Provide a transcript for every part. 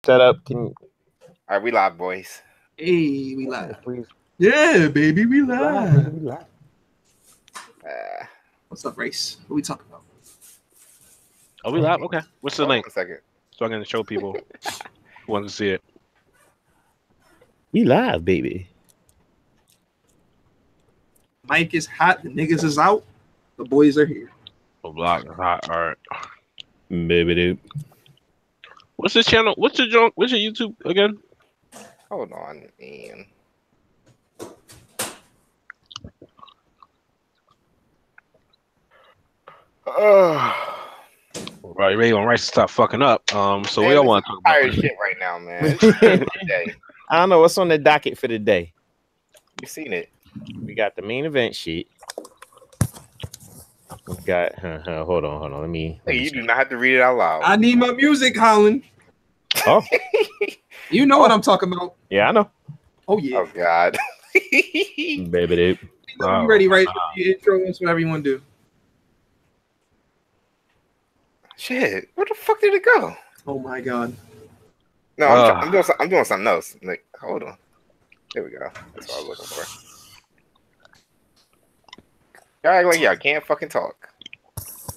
Set up. Can All right, we live, boys. Hey, we live. please? Yeah, baby, we live. We live. What's up, Race? What we talking about? Oh, we live? Okay. What's the Hold on link? a second. So I'm going to show people who want to see it. We live, baby. Mike is hot. The niggas is out. The boys are here. Oh, block. Hot. All right. Baby, dude. What's this channel? What's your junk? What's your YouTube again? Hold on, man. Right, ready on Rice to stop fucking up. So Man, we all want to talk about tired shit right now, man. It's the end of the day. I don't know what's on the docket for the day. You seen it? We got the main event sheet. We got. Hold on. Let me. Hey, you do not have to read it out loud. I need my music, Holland. Oh, You know what I'm talking about. yeah, I know. Oh, yeah. Oh God. Baby, dude. You ready, right? Your intro, that's whatever you want to do. Shit. Where the fuck did it go? Oh, my God. No, I'm doing something else. Like, hold on. There we go. That's what I was looking for. Y'all act like y'all can't fucking talk.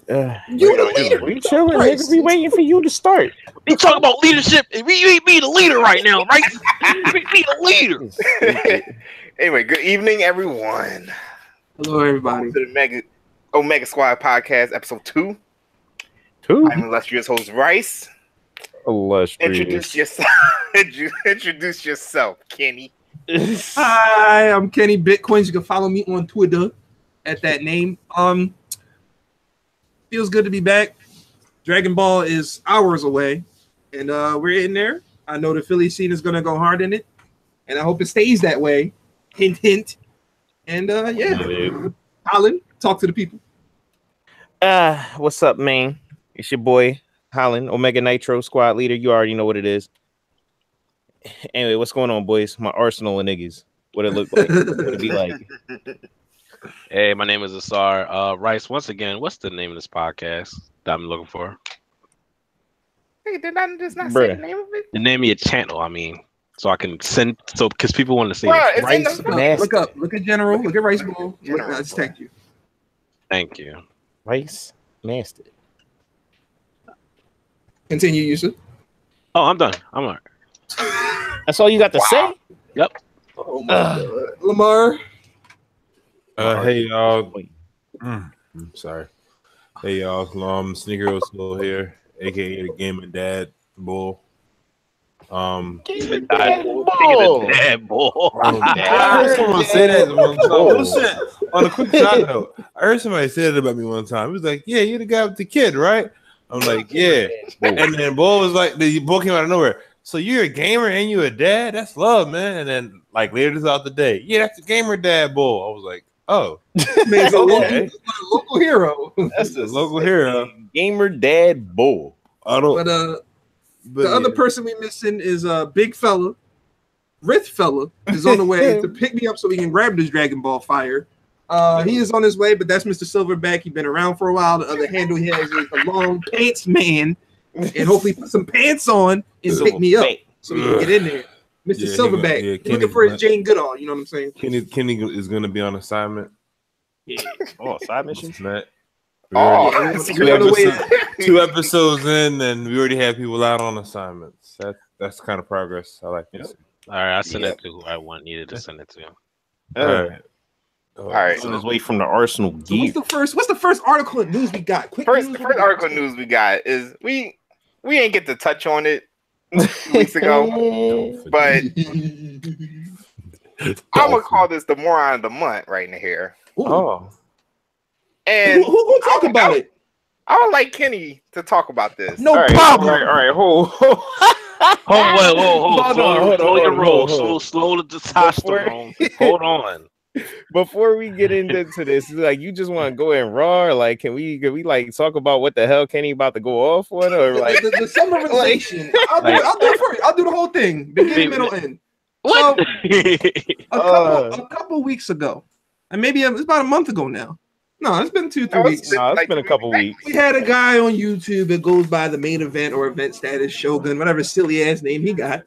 You the leader. We chilling, Right. nigga. We waiting for you to start. We talking about leadership. We be the leader right now, right? We be the leader. Anyway, good evening, everyone. Hello, everybody. Welcome to the OmegaSquad podcast, episode 2. I'm illustrious host Rice. Introduce yourself. Introduce yourself, Kenny. Hi, I'm Kenny Bitcoins. You can follow me on Twitter at that name. Feels good to be back. Dragon Ball is hours away, and we're in there. I know the Philly scene is gonna go hard in it, and I hope it stays that way. Hint, hint. And yeah, Holland, talk to the people. What's up, man? It's your boy Holland, Omega Nitro squad leader. You already know what it is. Anyway, what's going on, boys? My arsenal of niggas. What it look like? What it be like? Hey, my name is Asar. Rice, once again, what's the name of this podcast that I'm looking for? Hey, did I just not say the name of it? The name of your channel, I mean. So I can send, so because people want to see Bruh, it. it's in Rice the- Master. Look up. Look at General. Look at Rice Bowl. Look, General. I just tagged you. Thank you. Rice Master. Continue, Yusuf. Oh, I'm done. I'm all right. That's all you got to say? Yep. Oh my God. Lamar. Hey y'all. I'm sorry. Hey y'all. Sneaker still here, aka the Gaming Dad Bull. Dad bull. I heard someone say that one time. Listen, on a quick side note, I heard somebody say that about me one time. He was like, "Yeah, you're the guy with the kid, right?" I'm like, "Yeah." And then Bull was like, the Bull came out of nowhere. So you're a gamer and you're a dad? That's love, man. And then like later throughout the day, yeah, that's the gamer dad Bull. I was like, oh, Man, okay. local hero. That's the local hero. Gamer Dad Bull. I don't. But the other person we missing is big fella, Rith fella is on the way to pick me up so we can grab this Dragon Ball Fire. He is on his way, but that's Mr. Silverback. He's been around for a while. The other handle he has is the long pants man, and hopefully put some pants on and pick me up so we can get in there. Mr. Yeah, Silverback, Kenny looking for his Jane Goodall. You know what I'm saying? Kenny is going to be on assignment. Yeah. Oh, side missions? Matt. Oh, Two episodes in, and we already have people out on assignments. That's the kind of progress I like to see. All right, I sent it to who I needed to send it to. All right. On his way from the Arsenal So gear. what's the first article of news we got? Quick First news. article news we got is we ain't get to touch on it 2 weeks ago, but I'm gonna call this the moron of the month right in here. Oh. And Who talk about it? I would like Kenny to talk about this. No All right, problem. All right. Hold. Slow your roll. Slow the testosterone. Hold on. Before we get into this, like you just want to go in raw, or like can we like talk about what the hell Kenny about to go off on, or like the summarization. I'll do it for you. I'll do the whole thing, beginning, middle, end. What? So, a couple weeks ago, and maybe it's about a month ago now, No, it's been 2-3 weeks. No, it's been a couple weeks. We had a guy on YouTube that goes by the main event or event status Shogun, whatever silly ass name he got.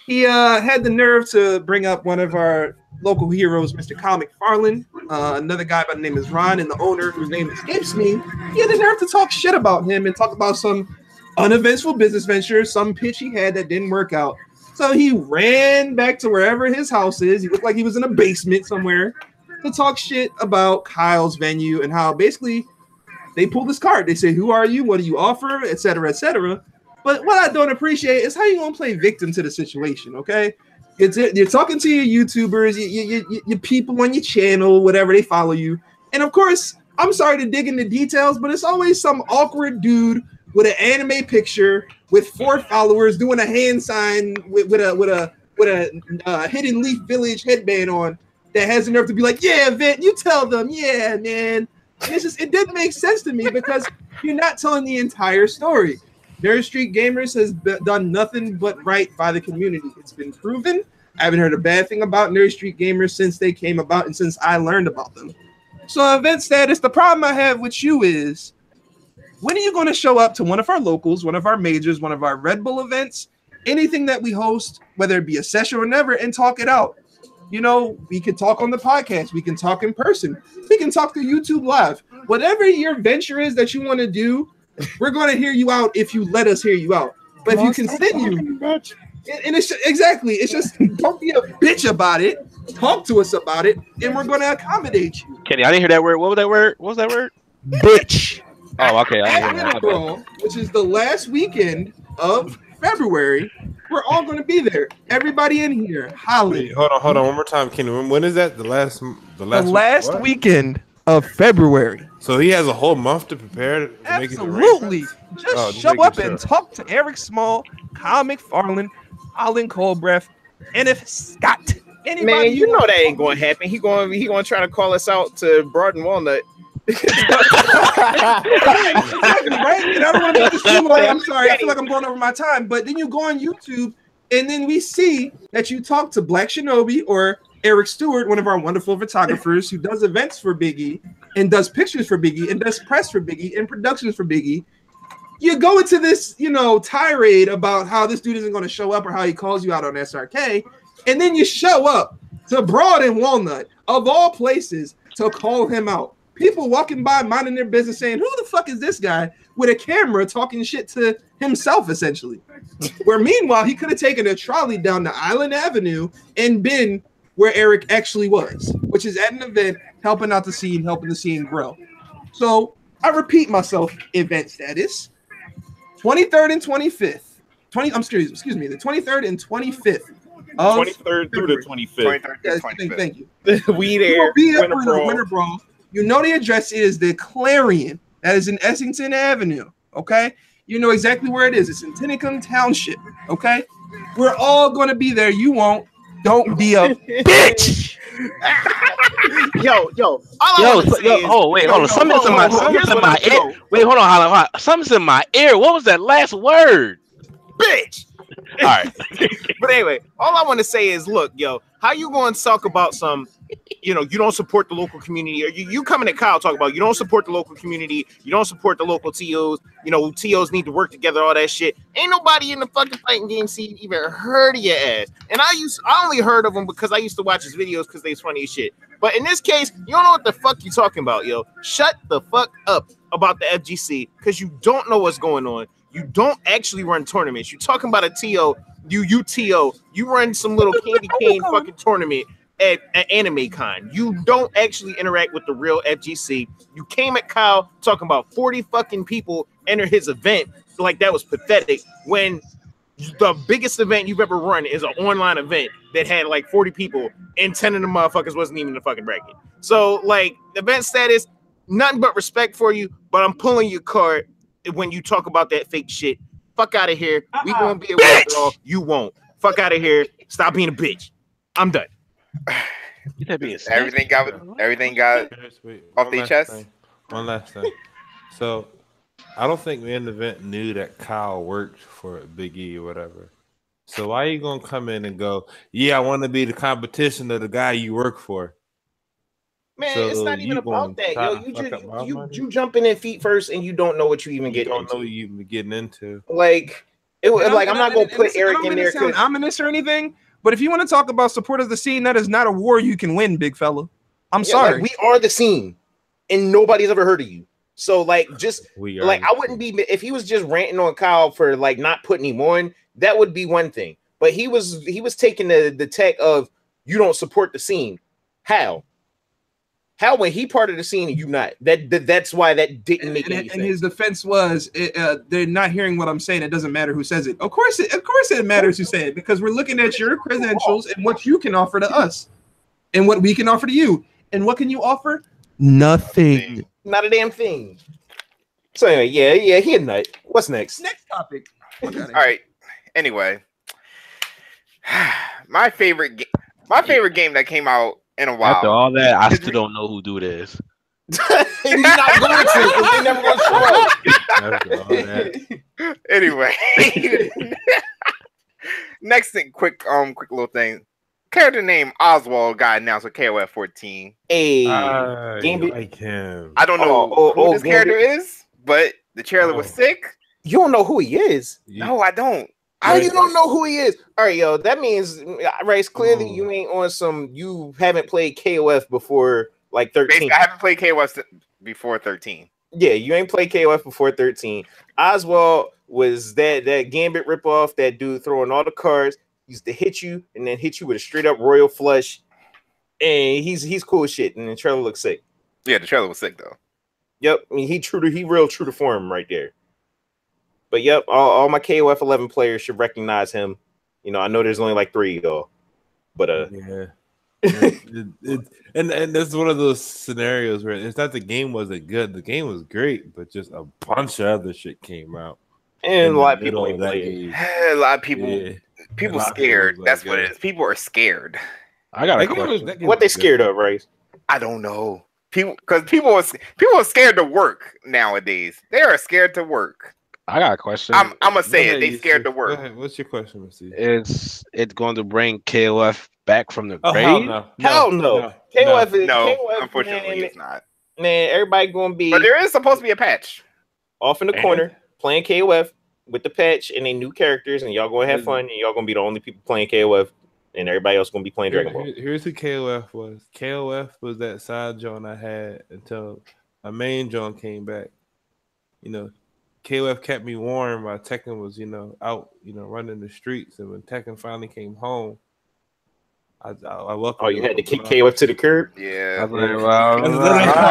He had the nerve to bring up one of our local heroes, Mr. Kyle McFarlane. Another guy by the name is Ron, and the owner, whose name escapes me, he had the nerve to talk shit about him and talk about some uneventful business venture, some pitch he had that didn't work out. So he ran back to wherever his house is. He looked like he was in a basement somewhere to talk shit about Kyle's venue and how basically they pulled this card. They say, who are you? What do you offer? Et cetera, et cetera. But what I don't appreciate is how you gonna play victim to the situation, okay? You're talking to your YouTubers, your people on your channel, whatever, they follow you. And of course, I'm sorry to dig into details, but it's always some awkward dude with an anime picture with 4 followers doing a hand sign with a Hidden Leaf Village headband on that has the nerve to be like, yeah, Vent, you tell them, yeah, man. And it's just, it didn't make sense to me because you're not telling the entire story. Nerd Street Gamers has done nothing but right by the community. It's been proven. I haven't heard a bad thing about Nerd Street Gamers since they came about and since I learned about them. So event status, the problem I have with you is, when are you going to show up to one of our locals, one of our majors, one of our Red Bull events, anything that we host, whether it be a session or never, and talk it out? You know, we can talk on the podcast. We can talk in person. We can talk through YouTube Live. Whatever your venture is that you want to do, we're going to hear you out if you let us hear you out. But if you continue, and it's exactly, it's just don't be a bitch about it. Talk to us about it, and we're going to accommodate you. Kenny, I didn't hear that word. What was that word? What was that word? Bitch. Oh, okay. Which is the last weekend of February. We're all going to be there. Everybody in here. Holly. Hold on. One more time, Kenny. When is that? The last weekend of February. So he has a whole month to prepare. Absolutely. Just show up and talk to Eric Small, Kyle McFarlane, Alan Colbreth, and if Scott. Anybody, man, you know that ain't going to happen. He going to try to call us out to Broad and Walnut. Exactly, right? And I don't want to make this too long. I'm sorry. I feel like I'm going over my time. But then you go on YouTube, and then we see that you talk to Black Shinobi or Eric Stewart, one of our wonderful photographers who does events for Biggie and does pictures for Biggie and does press for Biggie and productions for Biggie. You go into this, tirade about how this dude isn't going to show up or how he calls you out on SRK, and then you show up to Broad and Walnut, of all places, to call him out. People walking by, minding their business, saying, who the fuck is this guy with a camera talking shit to himself, essentially? Where meanwhile, he could have taken a trolley down the Island Avenue and been where Eric actually was, which is at an event, helping out the scene, helping the scene grow. So I repeat myself, event status, 23rd and 25th. Excuse me, the 23rd and 25th. 23rd through the 25th. Yes, thank you. We there. Be here for the Winter Brawl. You know the address is the Clarion. That is in Essington Avenue. Okay? You know exactly where it is. It's in Tinicum Township. Okay? We're all going to be there. You won't. Don't be a bitch. Yo. Wait, hold on. Something's in my ear. Wait, hold on. Something's in my ear. What was that last word? Bitch. All right. But anyway, all I want to say is, look, how you going to talk about some, you don't support the local community, or you coming at Kyle talk about you don't support the local community, you don't support the local TOs, TOs need to work together, all that shit. Ain't nobody in the fucking fighting game scene even heard of your ass. And I only heard of him because I used to watch his videos because they was funny as shit. But in this case, you don't know what the fuck you talking about, yo. Shut the fuck up about the FGC because you don't know what's going on. You don't actually run tournaments. You're talking about a TO, you run some little candy cane fucking tournament at Anime Con. You don't actually interact with the real FGC. You came at Kyle talking about 40 fucking people enter his event like that was pathetic when the biggest event you've ever run is an online event that had like 40 people and 10 of the motherfuckers wasn't even in the fucking bracket. So event status, nothing but respect for you, but I'm pulling your card when you talk about that fake shit. Fuck out of here. We gonna be a withdrawal. You won't. Fuck out of here. Stop being a bitch. I'm done. Everything got off the chest. One last thing. So I don't think me in the event knew that Kyle worked for Big E or whatever. So why are you gonna come in and go, yeah, I want to be the competition of the guy you work for? Man, so it's not even about that, yo. You jumping in feet first, and you don't know what you even get. You don't know what you even getting into. Like I'm not gonna put Eric in there because I'm ominous or anything. But if you want to talk about support of the scene, that is not a war you can win, big fella. I'm sorry. Like, we are the scene, and nobody's ever heard of you. So like, just like I wouldn't be if he was just ranting on Kyle for like not putting him on. That would be one thing. But he was taking the tech of you don't support the scene. How when he part of the scene and you not? That's why that didn't make any sense. And his defense was they're not hearing what I'm saying. It doesn't matter who says it. Of course it matters who says it, because we're looking at your credentials and what you can offer to us and what we can offer to you. And what can you offer? Nothing. Not a damn thing. So anyway, yeah, he a nut. What's next? Next topic. All right. Anyway, my favorite game that came out in a while. After all that, I still don't know who do this. You're not going to, because they never going to show up. Anyway, next thing, quick little thing. Character name Oswald got announced with KOF 14. Hey, like him. I don't know who this character is, but the trailer was sick. You don't know who he is? No, I don't. You don't know who he is? All right, yo, that means Rice, clearly you ain't on some. You haven't played KOF before like 13. Basically, I haven't played KOF before 13. Yeah, you ain't played KOF before 13. Oswald was that Gambit ripoff. That dude throwing all the cards. He used to hit you and then hit you with a straight up royal flush. And he's cool as shit. And the trailer looks sick. Yeah, the trailer was sick though. Yep, I mean he real true to form right there. But yep, all my KOF 11 players should recognize him. You know, I know there's only like 3 though, but yeah. And that's one of those scenarios where it's not the game wasn't good, the game was great, but just a bunch of other shit came out, and a lot of people ain't played. A lot of people scared. That's what it is. People are scared. I got a question. What they scared of, right? I don't know. People are scared to work nowadays. They are scared to work. I got a question. I'm gonna say it. They scared to work. What's your question, Missy? Is it going to bring KOF back from the grave? Hell no. KOF is KOF, unfortunately, it's not. Man, everybody gonna be. But there is supposed to be a patch off in the corner playing KOF with the patch and they new characters, and y'all gonna have fun, and y'all gonna be the only people playing KOF, and everybody else gonna be playing Dragon Ball. Here's who KOF was. KOF was that side joint I had until my main joint came back. You know. KOF kept me warm while Tekken was, out, running the streets. And when Tekken finally came home, I welcomed. Oh, you had to kick KOF to the curb? Yeah. I was like, wow.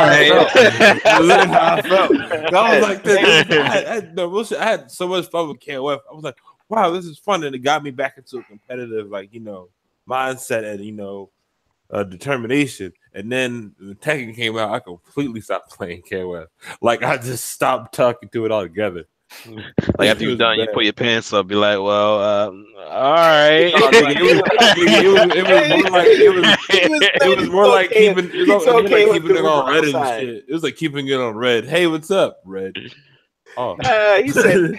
I felt. I was like, this. I had so much fun with KOF. I was like, wow, this is fun. And it got me back into a competitive, mindset and, determination. And then when Tekken came out, I completely stopped playing KOF. Like, I just stopped talking to it altogether. Like, after you're done, you put your pants up, be like, well, all right. It was more like keeping it on red and shit. It was like keeping it on red. Hey, what's up, Red? Oh, he said,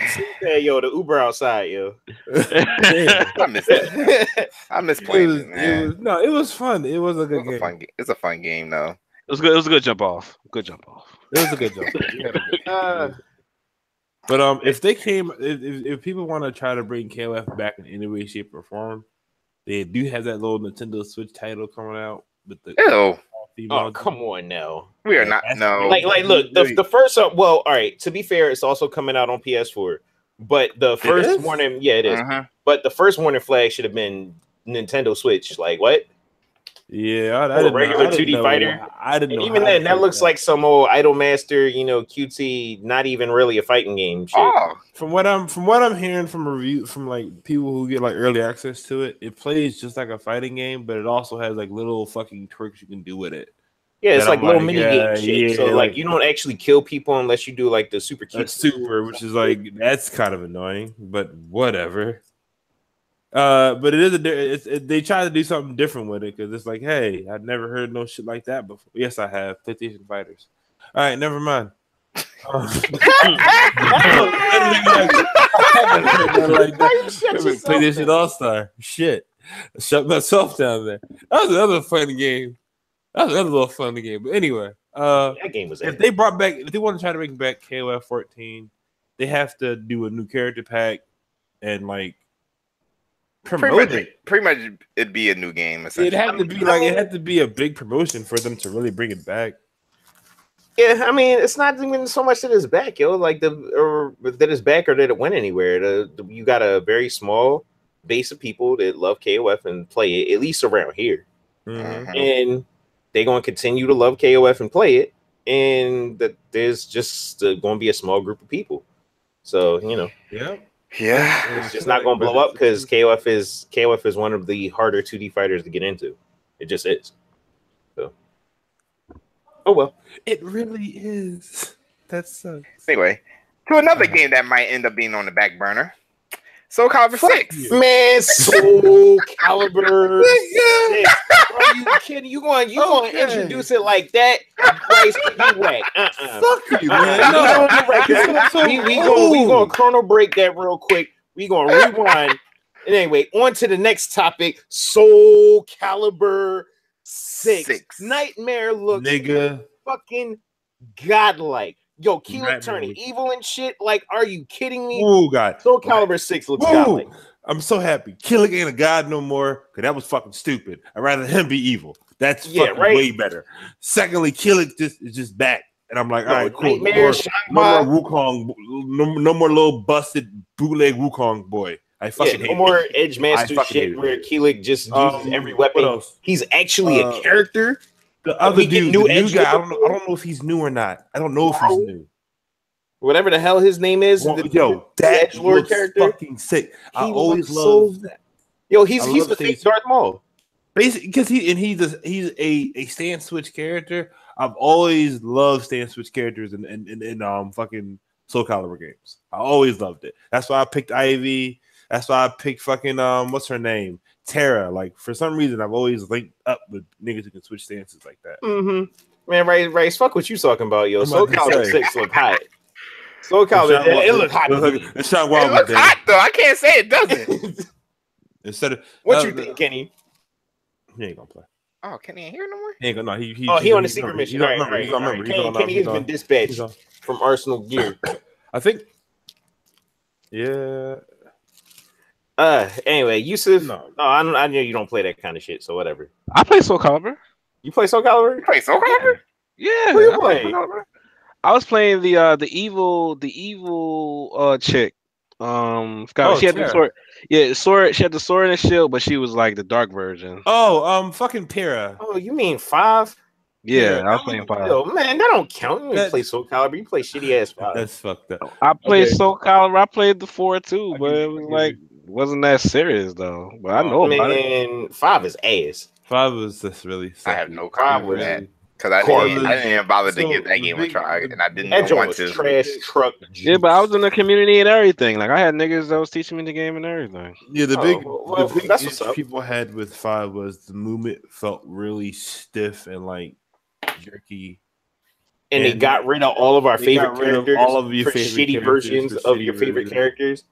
yo, the Uber outside, yo. I miss that. I miss playing it. It was fun. It was a good game. It's a fun game, though. It was good. It was a good jump off. It was a good jump off. But if they came, if people want to try to bring KOF back in any way, shape, or form, they do have that little Nintendo Switch title coming out with the. Ew. Oh, come on now. We are not. No. Like, look, the first. Well, all right. To be fair, it's also coming out on PS4. But the first warning, yeah, it is. But the first warning flag should have been Nintendo Switch. Like, what? Yeah, I regular 2D fighter. I didn't know. Even then, that looks like some old Idolmaster, QT, not even really a fighting game. Shit. Oh. From what I'm hearing from review from like people who get like early access to it, it plays just like a fighting game, but it also has like little fucking tricks you can do with it. Yeah, it's like little mini game shit. Yeah, so like you don't actually kill people unless you do like the super cute which is like that's kind of annoying, but whatever. But it is they try to do something different with it because it's like, hey, I've never heard no shit like that before. Yes, I have. PlayStation Fighters. All right, never mind. PlayStation All-Star. Shit, I shut myself down there. That was another funny game. That was a little fun game. But anyway, that game was. If they want to try to bring back KOF 14, they have to do a new character pack and like promote it. Pretty much, it'd be a new game. It had to be a big promotion for them to really bring it back. Yeah, I mean, it's not even so much that it's back, yo. Like that it's back or that it went anywhere. You got a very small base of people that love KOF and play it, at least around here, and they're going to continue to love KOF and play it. And that there's just going to be a small group of people. So yeah, it's just not going to blow up because KOF is one of the harder 2D fighters to get into. It just is. So. Oh well, it really is. That sucks. Anyway, to another game that might end up being on the back burner. Soul Calibur 6. Man, Soul Calibur 6. Are you kidding? You going to introduce it like that? Christ, you whack. Fuck you, man. We going to chrono break that real quick. We going to rewind. And anyway, on to the next topic. Soul Calibur 6. Nightmare looks fucking godlike. Yo, Keelik turning evil and shit. Like, are you kidding me? Oh, God. Soul Calibur 6 looks godlike. I'm so happy. Keelik ain't a god no more because that was fucking stupid. I'd rather him be evil. That's fucking way better. Secondly, Keelik is just back. And I'm like, all right, cool. No more Wukong. No more little busted bootleg Wukong boy. I fucking hate no more Edge Master shit where Keelik just uses every weapon. He's actually a character. The other dude, the new guy, I don't know if he's new or not. I don't know if he's new. Whatever the hell his name is. That looks fucking sick. I always love that. Yo, he's the fake Darth Maul. Basically, because he's a stand switch character. I've always loved stand switch characters in fucking Soul Calibur games. I always loved it. That's why I picked Ivy. That's why I picked fucking what's her name? Terra. Like, for some reason, I've always linked up with niggas who can switch stances like that. Man, Rice, fuck what you talking about, yo. Soul Calibur 6 look hot. Soul Calibur, it look hot. It looks hot, though. I can't say it doesn't. Instead of what you think, Kenny? He ain't gonna play. Oh, Kenny ain't here no more? He ain't gonna, he on the secret mission. Kenny has been dispatched from Arsenal Gear. I think. Yeah. Anyway, Yusuf. No, I know you don't play that kind of shit. So whatever. I play Soul Calibur. You play Soul Calibur? You play Soul Calibur? Yeah. Who you play? I was playing the evil chick. She had the sword. Yeah, sword. She had the sword and the shield, but she was like the dark version. Oh, fucking Terra. Oh, you mean 5? Yeah, I was playing 5. Yo, man, that don't count. You didn't play Soul Calibur. You play shitty ass 5. That's fucked up. I played Soul Calibur. I played the 4 too, but it was like wasn't that serious though. But I know about it. 5 is ass. 5 was just really. I have no comment with that because I didn't even bother to give that game a try, and I didn't want to. Trash truck. Yeah, but I was in the community and everything. Like I had niggas that was teaching me the game and everything. Yeah, the big issue people had with 5 was the movement felt really stiff and like jerky. And they got rid of all of our favorite characters. All of your shitty versions of your favorite characters.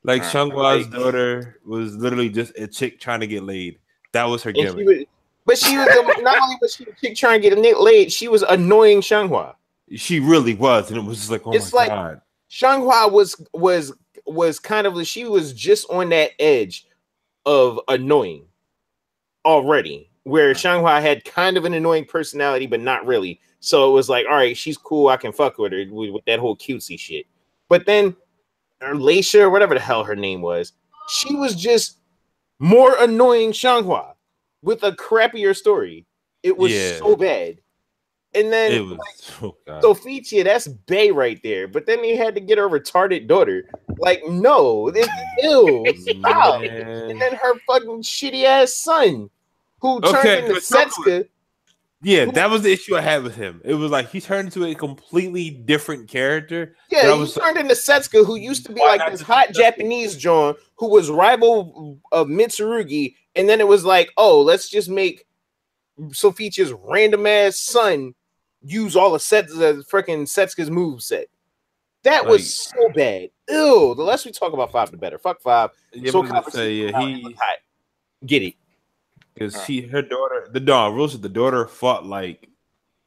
Like Shanghua's daughter was literally just a chick trying to get laid. That was her gimmick. But she was not only was she a chick trying to get laid, she was annoying Shanghua. She really was, and it was just like, oh my god. Shanghua was kind of, she was just on that edge of annoying already, where Shanghua had kind of an annoying personality, but not really. So it was like, all right, she's cool. I can fuck with her with that whole cutesy shit. But then Laisha, or whatever the hell her name was, she was just more annoying Shanghua with a crappier story. It was so bad. And then it was Sophia, that's Bae right there. But then he had to get her retarded daughter. Like, no, this is ill. Stop. And then her fucking shitty ass son, who turned into Setsuka. Yeah, that was the issue I had with him. It was like he turned into a completely different character. Yeah, he turned into Setsuka, who used to be like this hot Japanese John who was rival of Mitsurugi, and then it was like, oh, let's just make Sophia's random ass son use all of freaking Setsuka's moveset. That was so bad. Ew. The less we talk about 5, the better. Fuck 5. So hot. Get it. because her daughter, the daughter fought like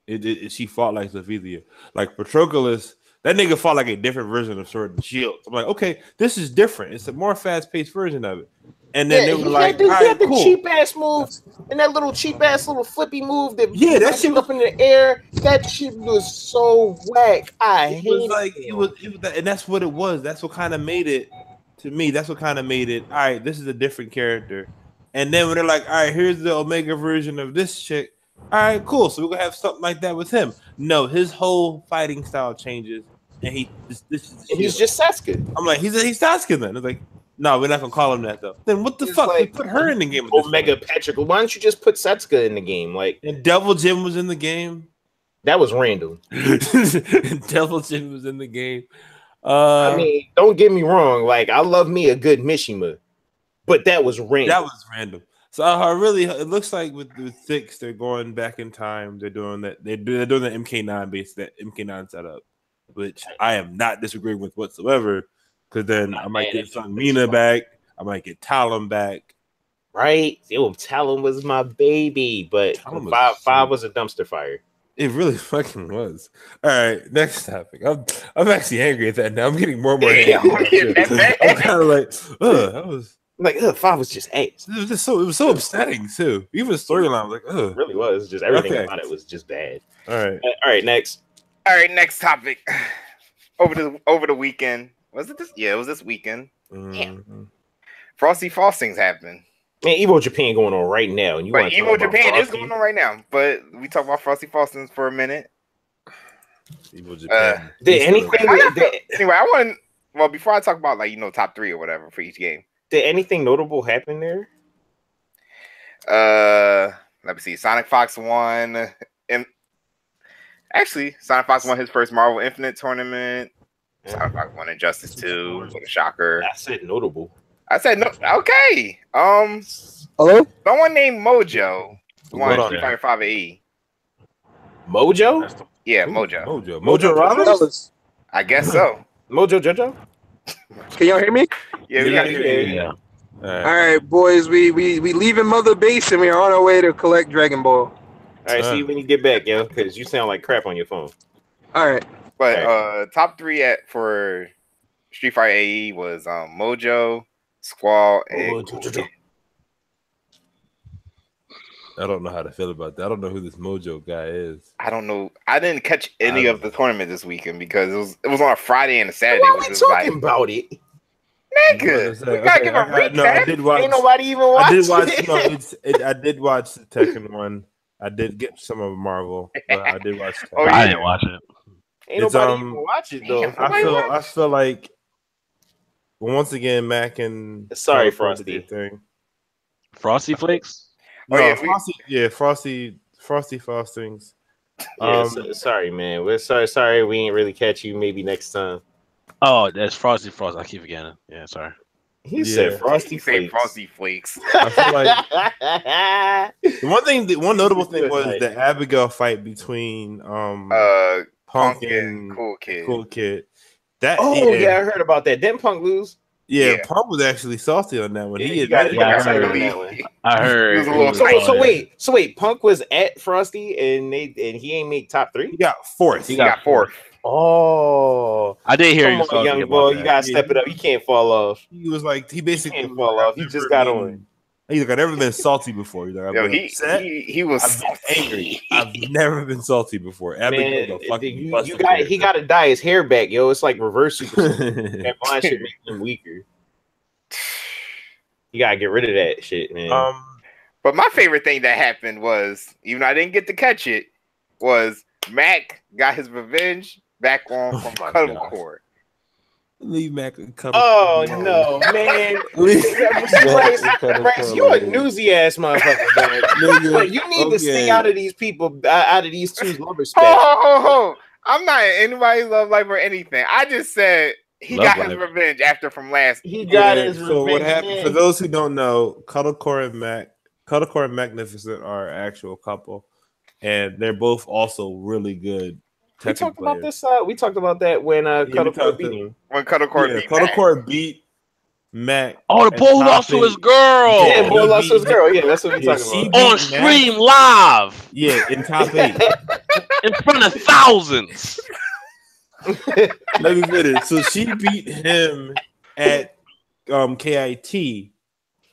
she fought like Sophia. Like Patroclus, that nigga fought like a different version of Sword and Shield. I'm like, okay, this is different. It's a more fast-paced version of it. And then they were like, he had the cheap ass move and that little cheap ass little flippy move that that shit up in the air. That shit was so whack. I hate it. It was and that's what it was. That's what kind of made it to me. That's what kind of made it. All right, this is a different character. And then when they're like, all right, here's the Omega version of this chick. All right, cool. So we're gonna have something like that with him. No, his whole fighting style changes, and he's just Sasuke. I'm like, he's Sasuke then. It's like, no, we're not gonna call him that though. Then what the fuck? Like, put her in the game. Omega Patrick. Why don't you just put Setsuka in the game? Like, and Devil Jin was in the game. That was random. Devil Jin was in the game. I mean, don't get me wrong. Like, I love me a good Mishima, but that was random. So it looks like with 6, they're going back in time. They're doing that. They're doing the MK9 setup, which I am not disagreeing with whatsoever. Because then I might get Sun Mina back. I might get Talon back. Right? Talon was my baby, but 5 was a dumpster fire. It really fucking was. All right, next topic. I'm actually angry at that now. I'm getting more and more angry. I'm kind of like, that was. Like, 5 was just ass. It was so upsetting too. Even the storyline was like, it really was. Just everything about it was just bad. All right, next. All right, next topic. Over the weekend. Was it this? Yeah, it was this weekend. Mm-hmm. Frosty Faustings happened. Man, Evo Japan going on right now, and Evo Japan is going on right now. But we talk about Frosty Faustings for a minute. Evo Japan. Did anything? Anyway, I want. Well, before I talk about top 3 or whatever for each game. Did anything notable happen there? Let me see. Sonic Fox won. Actually, Sonic Fox won his first Marvel Infinite tournament. Sonic Fox won Injustice 2. What a shocker. I said notable. I said no. Okay. Hello? Someone named Mojo won Street Fighter 5 AE. Mojo? Yeah, Mojo. Mojo Rollins? I guess so. Mojo Jojo? Can y'all hear me? Yeah, we got to hear you. Yeah. All right, boys. We leaving Mother Base and we are on our way to collect Dragon Ball. All right, see you when you get back, yo, because you sound like crap on your phone. All right. But top 3 for Street Fighter AE was Mojo, Squall, and I don't know how to feel about that. I don't know who this Mojo guy is. I don't know. I didn't catch any of the tournament this weekend because it was on a Friday and a Saturday. Why are we talking about it? Nigga, we gotta give a recap. No, I did watch. Ain't nobody even watch. I did watch. I did watch the Tekken one. I did get some of Marvel, but I did watch. I didn't watch it. Ain't nobody even watch it though. I feel like once again Mac and Frosty thing. Frosty Flakes. Frosty Faustings. Sorry, man. We're sorry. We ain't really catch you. Maybe next time. Oh, that's Frosty Frost. I keep forgetting. Yeah, sorry. He said Frosty Flakes. Frosty Flakes. I feel like the one notable thing was the Abigail fight between Punk and Cool Kid. I heard about that. Didn't Punk lose? Yeah, Punk was actually salty on that one. I heard. So wait, Punk was at Frosty and he ain't make top 3. He got 4th. He got 4th. Oh, I did hear you. Come on, young boy, you gotta step it up. You can't fall off. He was like, he basically can't fall off. He just got on. He's like, I've never been salty before. He's like, he was angry. I've never been salty before. Man, he got to dye his hair back, yo. It's like reverse Super Saiyan. That blonde shit makes him weaker. You gotta get rid of that shit, man. But my favorite thing that happened was, even though I didn't get to catch it, was Mac got his revenge back on from Cuddle Core. Leave Mac and Cuddle. Oh no, man! Bryce, you a newsy ass motherfucker, man. You need to stay out of these people, out of these two love respect. I'm not anybody's love life or anything. I just said he got his revenge after from last. He got his revenge. So what happened? For those who don't know, Cuddle Core and Magnificent are an actual couple, and they're both also really good. We talked about this. We talked about that when Cuddle Core beat him. When Cuddle Core beat. Cuddle Core beat Mac. Oh, the boy lost to his girl. Yeah, boy lost to his girl. Yeah, that's what we're talking about. On stream live. Yeah, in top 8. In front of thousands. Let me finish. So she beat him at KIT.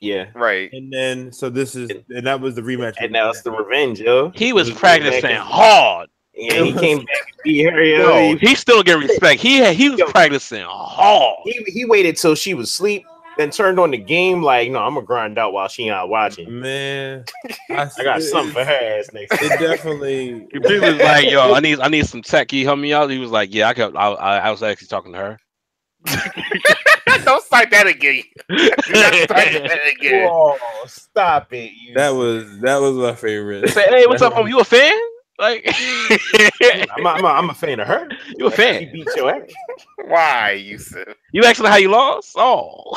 Yeah. Right. And then and that was the rematch. And now it's the revenge, yo. He was practicing hard. Yeah, he came back and beat her, yo. No, he's still getting respect. He was practicing hard. He waited till she was asleep, then turned on the game like, no, I'm gonna grind out while she not watching. Man, I got something for her ass next time. It definitely. He was like, yo, I need some tech. Can you help me out? He was like, yeah, I was actually talking to her. Don't start that again. Whoa, stop it. That was my favorite. Say, hey, what's up, homie? You a fan? Like, I'm a fan of her. You a fan? She beat your ass. Why, Yusuf? You asking how you lost? Oh.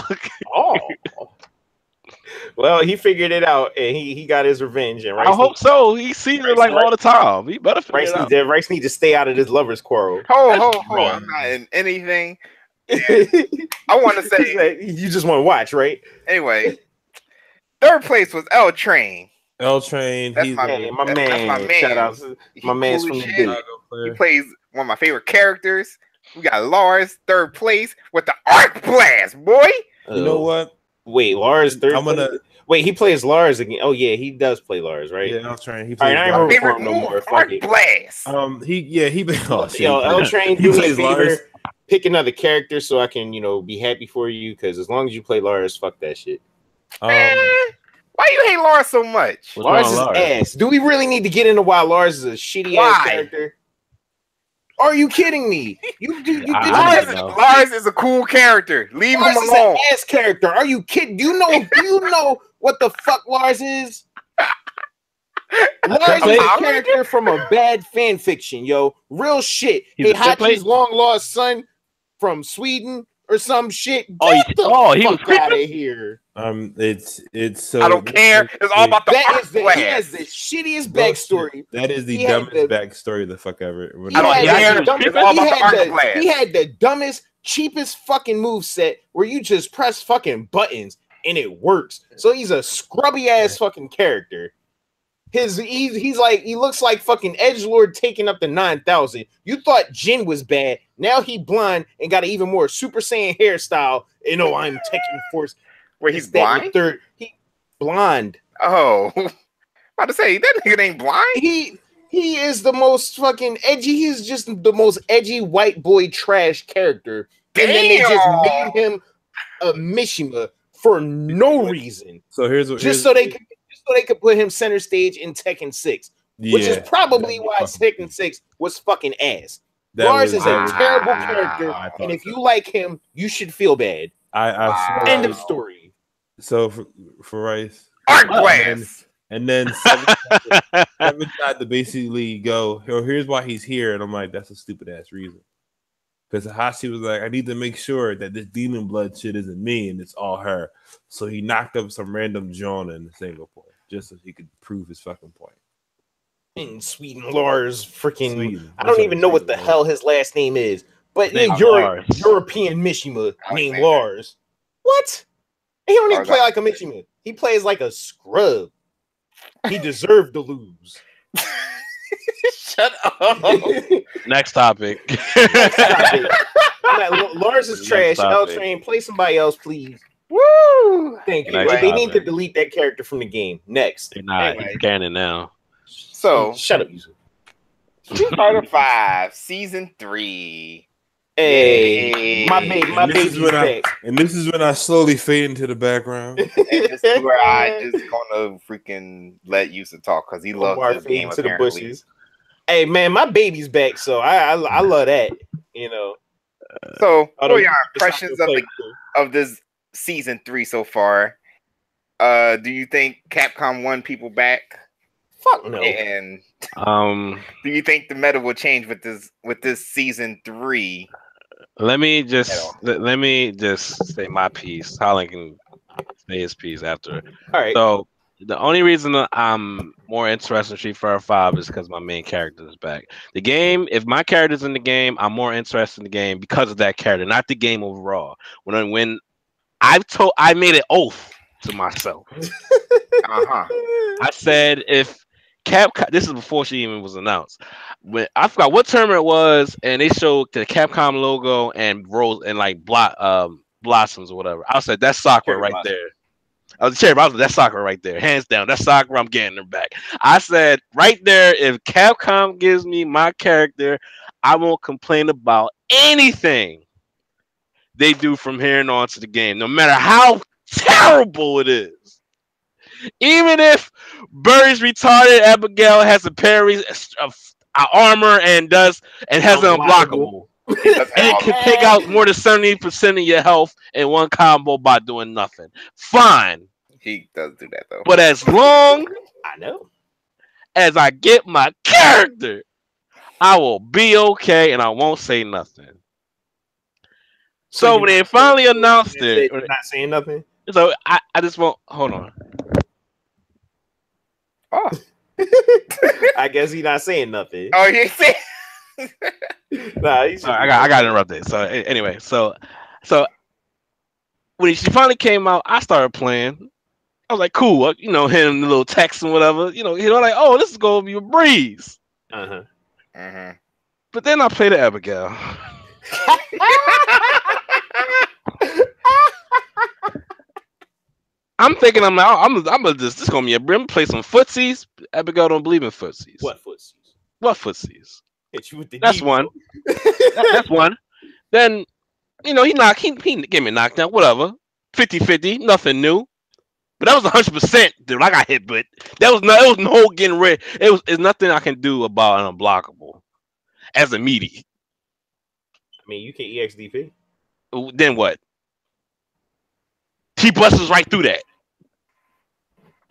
Well, he figured it out and he got his revenge. And I hope so. He sees it like all the time. He better figure it out. Rice need to stay out of this lovers quarrel. Hold. I'm not in anything. I want to say you just want to watch, right? Anyway, third place was L Train. That's my man. Shout out to my man's from the shit. He plays one of my favorite characters. We got Lars, third place with the Arc Blast, boy. You know what? Wait, Lars third. Wait, he plays Lars again. Oh yeah, he does play Lars, right? Yeah, L Train. He plays Lars. Favorite no more. Arc Blast. L Train. Do me a favor. Pick another character so I can, be happy for you. Because as long as you play Lars, fuck that shit. Why you hate Lars so much? Lars is ass. Do we really need to get into why Lars is a shitty ass character? Are you kidding me? Lars is a cool character. Leave him alone. Lars is an ass character. Are you kidding? Do you know what the fuck Lars is? Lars is a character from a bad fan fiction, yo. Real shit. Hey, Hachi's long lost son from Sweden or some shit. He was out of here. It's so. I don't care. It's all about the Arc Blast. He has the shittiest backstory. That is the dumbest backstory the fuck ever. He had the dumbest, cheapest fucking moveset where you just press fucking buttons and it works. So he's a scrubby ass fucking character. He looks like fucking Edgelord taking up the 9,000. You thought Jin was bad. Now he blind and got an even more Super Saiyan hairstyle. I'm Tekken Force. Where he's blind? He blonde. Oh. About to say, that nigga ain't blind. He is the most fucking edgy. He's just the most edgy white boy trash character. Damn. And then they just made him a Mishima for no reason. So so they could put him center stage in Tekken 6, which is probably why Tekken 6 was fucking ass. Lars is a terrible character, and if you like him, you should feel bad. End of story. So for Rice, Arc Blast, and then Seven tried to basically go, here's why he's here, and I'm like, that's a stupid ass reason. Because Hashi was like, I need to make sure that this demon blood shit isn't me and it's all her. So he knocked up some random John in the single point just so he could prove his fucking point. In Sweden, Lars freaking. I don't even know what the hell his last name is, but European Mishima named Lars. What? He don't even play like a Mishima. He plays like a scrub. He deserved to lose. Shut up. Next topic. Lars is trash. L Train, play somebody else, please. Woo! Thank you. They need to delete that character from the game. Next. They're not. He's scanning now. So shut up, Yusuf. Street Fighter 5 Season 3. Hey, my baby's back. And this is when I slowly fade into the background. And this is where I just gonna freaking let Yusuf talk because he loves this game to the bushes. Hey man, my baby's back, so I love that. So what are your impressions of this Season 3 so far? Do you think Capcom won people back? Fuck no. And do you think the meta will change with this Season 3? Let me just say my piece. Holland can say his piece after. All right. So the only reason that I'm more interested in Street Fighter 5 is because my main character is back. The game, if my character's in the game, I'm more interested in the game because of that character, not the game overall. When I made an oath to myself. I said if Capcom, this is before she even was announced. When I forgot what tournament it was, and they showed the Capcom logo and rose and like blossoms or whatever. I said that's Sakura right there. I was that's Sakura right there, hands down. That's Sakura. I'm getting her back. I said right there, if Capcom gives me my character, I won't complain about anything they do from here on to the game, no matter how terrible it is. Even if Birdie's retarded, Abigail has a parry, armor, and has an unblockable. And can take out more than 70% of your health in one combo by doing nothing. Fine. He does do that though. But as long as I get my character, I will be okay and I won't say nothing. So when they finally announced it, you're not saying nothing. So I just won't hold on. Oh. I guess he's not saying nothing. Oh, he saying. Nah, I got interrupted. So anyway, so when she finally came out, I started playing. I was like, cool, hitting the little text and whatever. Like, oh, this is gonna be a breeze. Uh-huh. But then I played the Abigail. I'm thinking, this is gonna be a brim. Play some footsies. Abigail don't believe in footsies. What footsies? What footsies? Hit you with the That's one. That's one. Then, he gave me a knockdown. Whatever. 50-50. Nothing new. But that was 100%. Dude, I got hit, but it was no getting rid. It's nothing I can do about an unblockable as a meaty. I mean, you can EXDP. Then what? He busts right through that.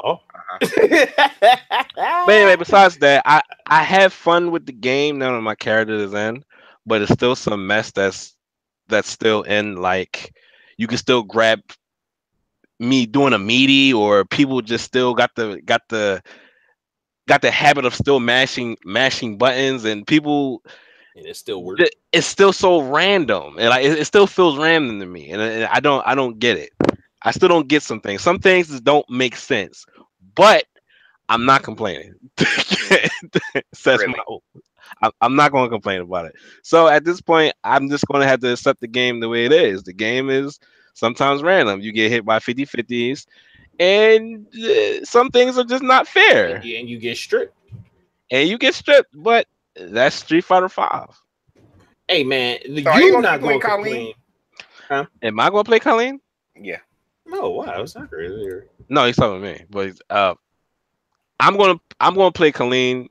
Oh. But anyway, besides that, I have fun with the game now that my character is in, but it's still some mess that's still in. Like, you can still grab me doing a meaty, or people just still got the habit of still mashing buttons, and people. And it still works. It's still so random, and it still feels random to me, and I don't get it. I still don't get some things. Some things just don't make sense, but I'm not complaining. I'm not going to complain about it. So at this point, I'm just going to have to accept the game the way it is. The game is sometimes random. You get hit by 50-50s, and some things are just not fair. And you get stripped. But that's Street Fighter 5. Hey, man, so you're not going to complain. Huh? Am I going to play Colleen? Yeah. No, wow, it's not really. No, he's talking to me. But I'm gonna play Colleen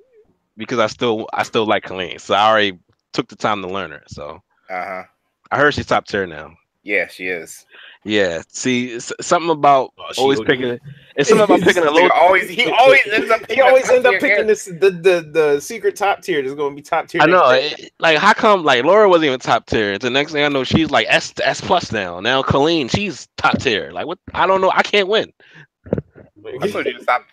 because I still like Colleen. So I already took the time to learn her. So I heard she's top tier now. Yeah, she is. Yeah. See, something about always picking. It's something about picking a low. He always ends up picking the secret top tier that's going to be top tier. I know. Like, how come like Laura wasn't even top tier? The next thing I know, she's like S plus now. Now Colleen, she's top tier. Like, what? I don't know. I can't win. I told you to stop.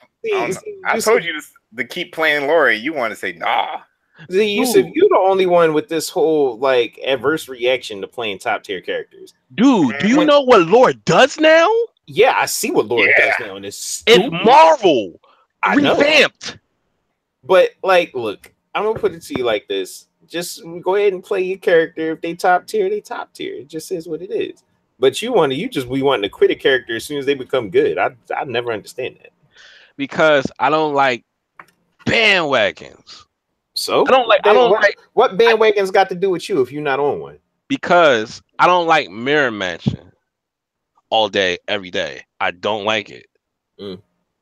I told you to keep playing Laura. You want to say nah. See, Yusuf, you're the only one with this whole like adverse reaction to playing top tier characters. Dude, do you know what Laura does now? Yeah, I see what Laura does now, and it's Marvel revamped. But like, look, I'm gonna put it to you like this: just go ahead and play your character. If they top tier, they top tier. It just is what it is. But we want to quit a character as soon as they become good. I never understand that because I don't like bandwagons. So I don't like what bandwagons got to do with you if you're not on one? Because I don't like mirror matching all day, every day. I don't like it.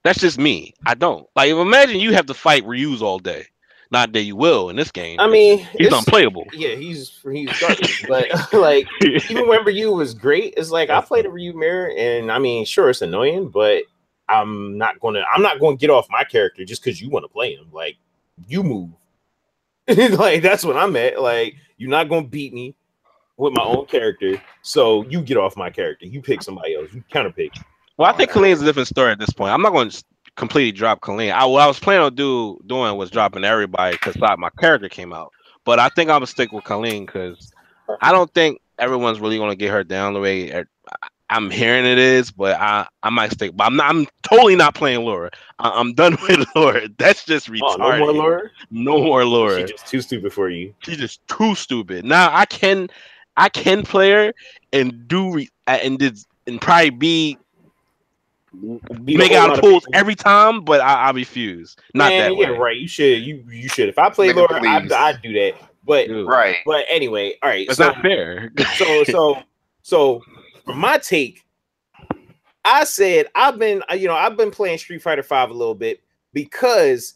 That's just me. I don't like. Imagine you have to fight Ryu's all day. Not that you will in this game. I mean, he's unplayable. Yeah, he's garbage. But like, even when Ryu was great, it's like I played a Ryu mirror, and I mean, sure, it's annoying, but I'm not gonna get off my character just because you want to play him. Like, you move. Like, that's what I'm at. Like, you're not gonna beat me with my own character, so you get off my character. You pick somebody else. You counter pick. Well, I think Colleen's a different story at this point. I'm not going to completely drop Colleen. What I was planning on doing was dropping everybody because my character came out. But I think I'm gonna stick with Colleen because I don't think everyone's really gonna get her down the way. I'm hearing it is, but I might stick. But I'm totally not playing Laura. I'm done with Laura. That's just retarded. Oh, no more Laura. No more Laura. She's just too stupid for you. She's just too stupid. Now I can play her and and probably be make out of pulls every time, but I refuse. Not that way. Right. You should. You should. If I play Laura, I'd do that. But right. But anyway, all right. It's not fair. So for my take, I said I've been playing Street Fighter V a little bit because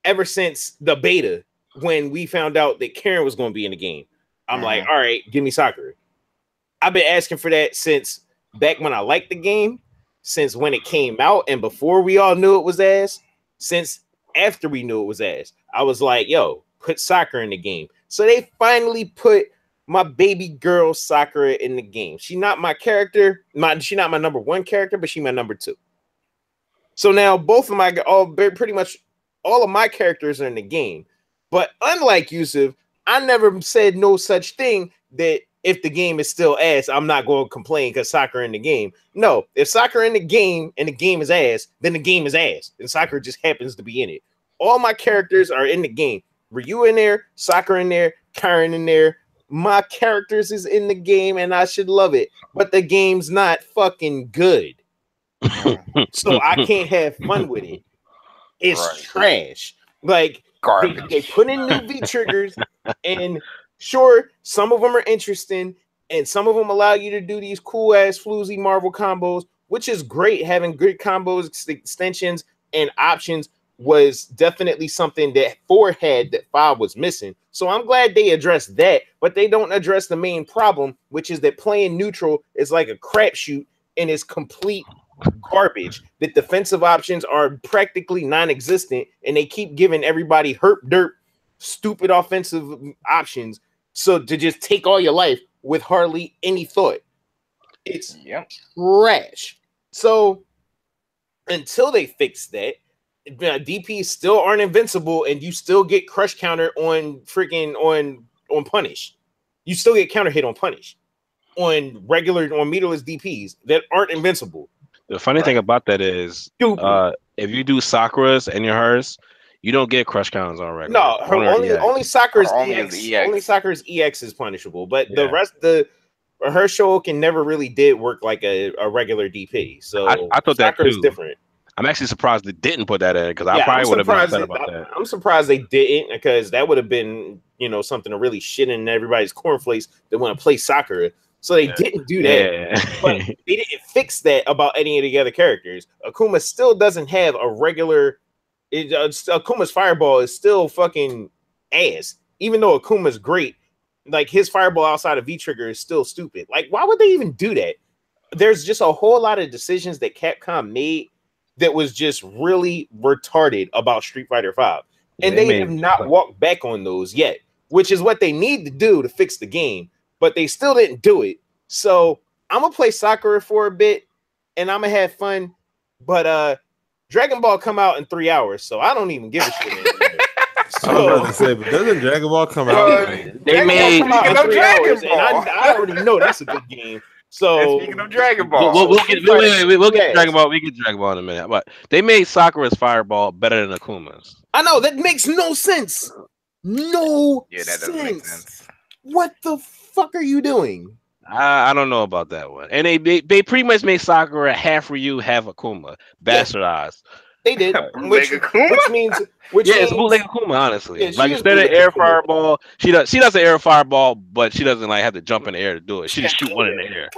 ever since the beta, when we found out that Karen was going to be in the game, I'm like, all right, give me Sakura. I've been asking for that since back when I liked the game, since when it came out, and before we all knew it was ass, since after we knew it was ass. I was like, yo, put Sakura in the game. So they finally put my baby girl Sakura in the game. She's not my character. She's not my number one character, but she's my number two. So now pretty much all of my characters are in the game. But unlike Yusuf, I never said no such thing that if the game is still ass, I'm not going to complain because Sakura in the game. No, if Sakura in the game and the game is ass, then the game is ass. And Sakura just happens to be in it. All my characters are in the game. Ryu in there, Sakura in there, Karen in there. My characters is in the game and I should love it. But the game's not fucking good. So I can't have fun with it. It's trash. Like, they put in new V triggers, and sure, some of them are interesting, and some of them allow you to do these cool ass floozy Marvel combos, which is great. Having good combos, extensions, and options was definitely something that 4 had that 5 was missing. So I'm glad they addressed that, but they don't address the main problem, which is that playing neutral is like a crapshoot and is complete garbage. The defensive options are practically non-existent, and they keep giving everybody herp derp stupid offensive options, so to just take all your life with hardly any thought. It's trash. So until they fix that, DPs still aren't invincible, and you still get crush counter on freaking on punish. You still get counter hit on punish on meterless DPs that aren't invincible. The funny thing about that is, if you do Sakura's and hers, you don't get crush counters on regular. No, only Sakura's EX. Only Sakura's EX is punishable, but the rest, her show can never really did work like a regular DP. So I thought that Sakura's different. I'm actually surprised they didn't put that in, because I probably would have been upset about that. I'm surprised they didn't, because that would have been, something to really shit in everybody's cornflakes that want to play Sakura. So they didn't do that. But they didn't fix that about any of the other characters. Akuma still doesn't have a regular. Akuma's fireball is still fucking ass. Even though Akuma's great, like his fireball outside of V trigger is still stupid. Like, why would they even do that? There's just a whole lot of decisions that Capcom made that was just really retarded about Street Fighter V. And they have not walked back on those yet, which is what they need to do to fix the game. But they still didn't do it. So I'm going to play Sakura for a bit, and I'm going to have fun. But Dragon Ball come out in 3 hours, so I don't even give a shit anymore. I was about to say, but doesn't Dragon Ball come out? They made Dragon Ball. And I already know that's a good game. So speaking of Dragon Ball, we'll get Dragon Ball. We get Dragon Ball in a minute. But they made Sakura's fireball better than Akuma's. I know that makes no sense. No that doesn't make sense. What the fuck are you doing? I don't know about that one. And they pretty much made Sakura half Ryu, half Akuma, bastardized. They did, which means it's bootleg Akuma, honestly. Yeah, like instead of air fireball, she does an air fireball, but she doesn't like have to jump in the air to do it. She just shoot one in the air.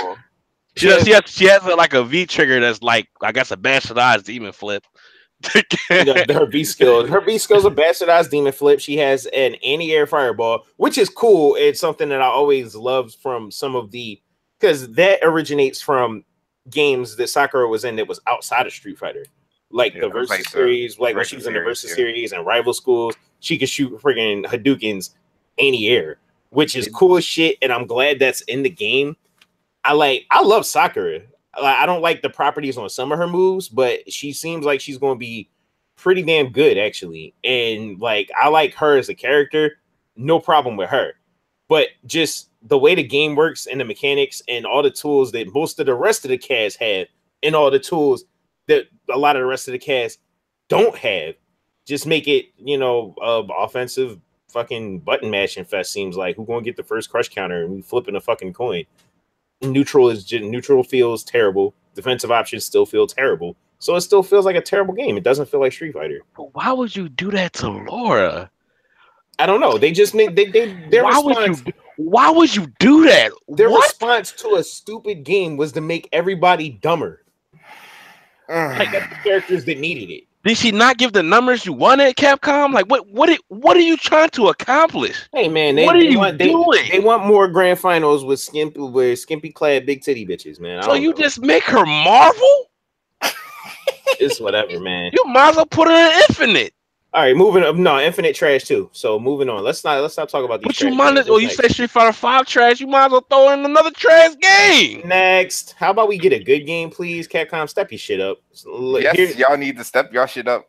She has like a V trigger that's like, I guess, a bastardized demon flip. Her B skills are bastardized demon flip. She has an anti-air fireball, which is cool. It's something that I always loved from some of because that originates from games that Sakura was in that was outside of Street Fighter. Like the Versus series, like when she was in the Versus series and Rival Schools, she could shoot friggin' Hadoukens anti-air, which is cool as shit, and I'm glad that's in the game. I love Sakura. I don't like the properties on some of her moves, but she seems like she's going to be pretty damn good, actually. And like, I like her as a character. No problem with her. but just the way the game works and the mechanics and all the tools that most of the rest of the cast have, and all the tools that a lot of the rest of the cast don't have, just make it, offensive fucking button mashing fest. Seems like who gonna get the first crush counter and we flipping a fucking coin. Neutral feels terrible. Defensive options still feel terrible. So it still feels like a terrible game. It doesn't feel like Street Fighter. But why would you do that to Laura? I don't know. They just made their response. Why would you do that? Their response to a stupid game was to make everybody dumber. Like the characters that needed it. Did she not give the numbers you wanted, Capcom? Like what are you trying to accomplish? Hey man, they want more grand finals with skimpy clad big titty bitches, man. So you just make her Marvel? It's whatever, man. You might as well put her in Infinite. All right, moving up. No, Infinite trash too. So moving on. Let's not talk about these. But you might as well. You say Street Fighter 5 trash. You might as well throw in another trash game. Next, how about we get a good game, please? Capcom, step your shit up. Yes, y'all need to step y'all shit up.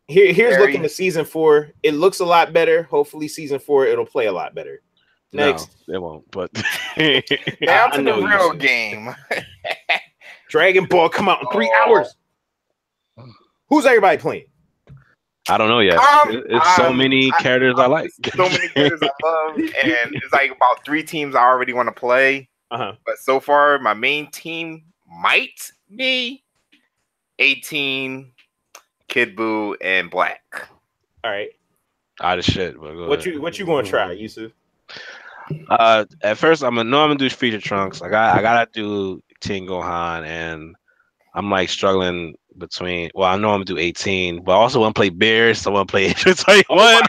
Here's looking to season 4. It looks a lot better. Hopefully, season 4 it'll play a lot better. Next, no, it won't. But now to the real game. Dragon Ball come out in 3 hours. Who's everybody playing? I don't know yet. It's so many characters I like. So many characters I love, and it's like about 3 teams I already want to play. But so far, my main team might be 18, Kid Buu, and Black. All right. Out of shit. What you gonna try, Yusuf? At first, I'm gonna do Feature Trunks. I gotta do Teen Gohan, and I'm like struggling between. Well, I know I'm gonna do 18, but I also want to play Bears. So I want to play 21. I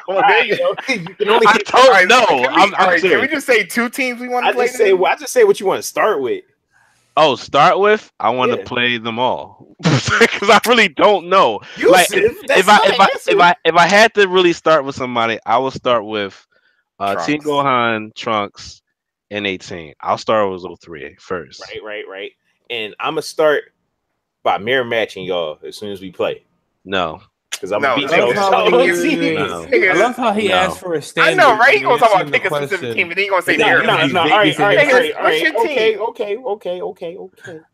don't know. Can we just say 2 teams we want to play? I just say what you want to start with. Oh, start with? I want to play them all because I really don't know. Like if I had to really start with somebody, I would start with Teen Gohan, Trunks, and 18. I'll start with those 3 first. Right. And I'm gonna start by mirror matching y'all as soon as we play. No. Because I'm beat y'all. I love how he asked for a standard. I know, right? He gonna talk about pick a specific team, and then he gonna say mirror. No. All right. Okay.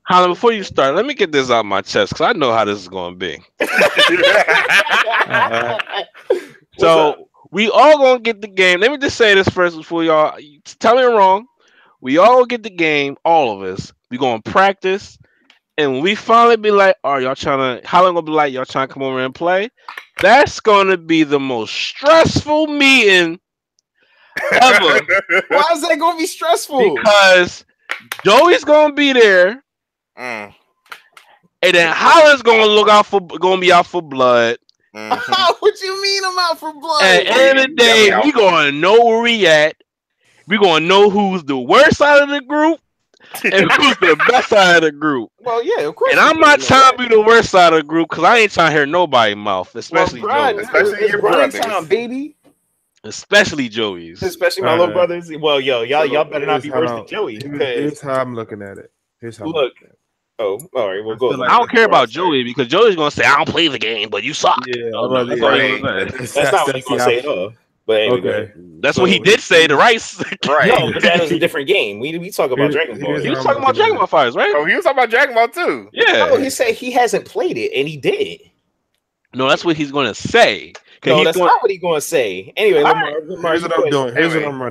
Holland, before you start, let me get this out of my chest because I know how this is gonna be. So we all gonna get the game. Let me just say this first before y'all tell me I'm wrong. We all get the game, all of us. We gonna practice. And when we finally be like, "Are y'all trying to?" Holland gonna be like, "Y'all trying to come over and play?" That's gonna be the most stressful meeting ever. Why is that gonna be stressful? Because Joey's gonna be there, and then Holland's gonna be out for blood. What you mean I'm out for blood? At the end of the day, we gonna know where we at. We gonna know who's the worst side of the group. And who's the best side of the group? Well, yeah, of course. And I'm not trying to be the worst side of the group because I ain't trying to hear nobody's mouth, especially Joey's. Especially your brothers, baby. Especially Joey's. Especially my little brothers. Well, y'all better not be worse than Joey. Here's how I'm looking at it. Oh, all right. We'll go. I don't care about Joey because Joey's gonna say I don't play the game, but you suck. Yeah, that's not what he's gonna say at all. But anyway, that's what he did say to Rice. Right. No, but that was a different game. We talk about Dragon Ball. He was talking about Dragon Ball FighterZ, right? Oh, he was talking about Dragon Ball too. Yeah. No, he said he hasn't played it, and he did. No, that's what he's going to say. No, that's not what he's going to say. Anyway, Lamar, here's what I'm doing. Here's what I'm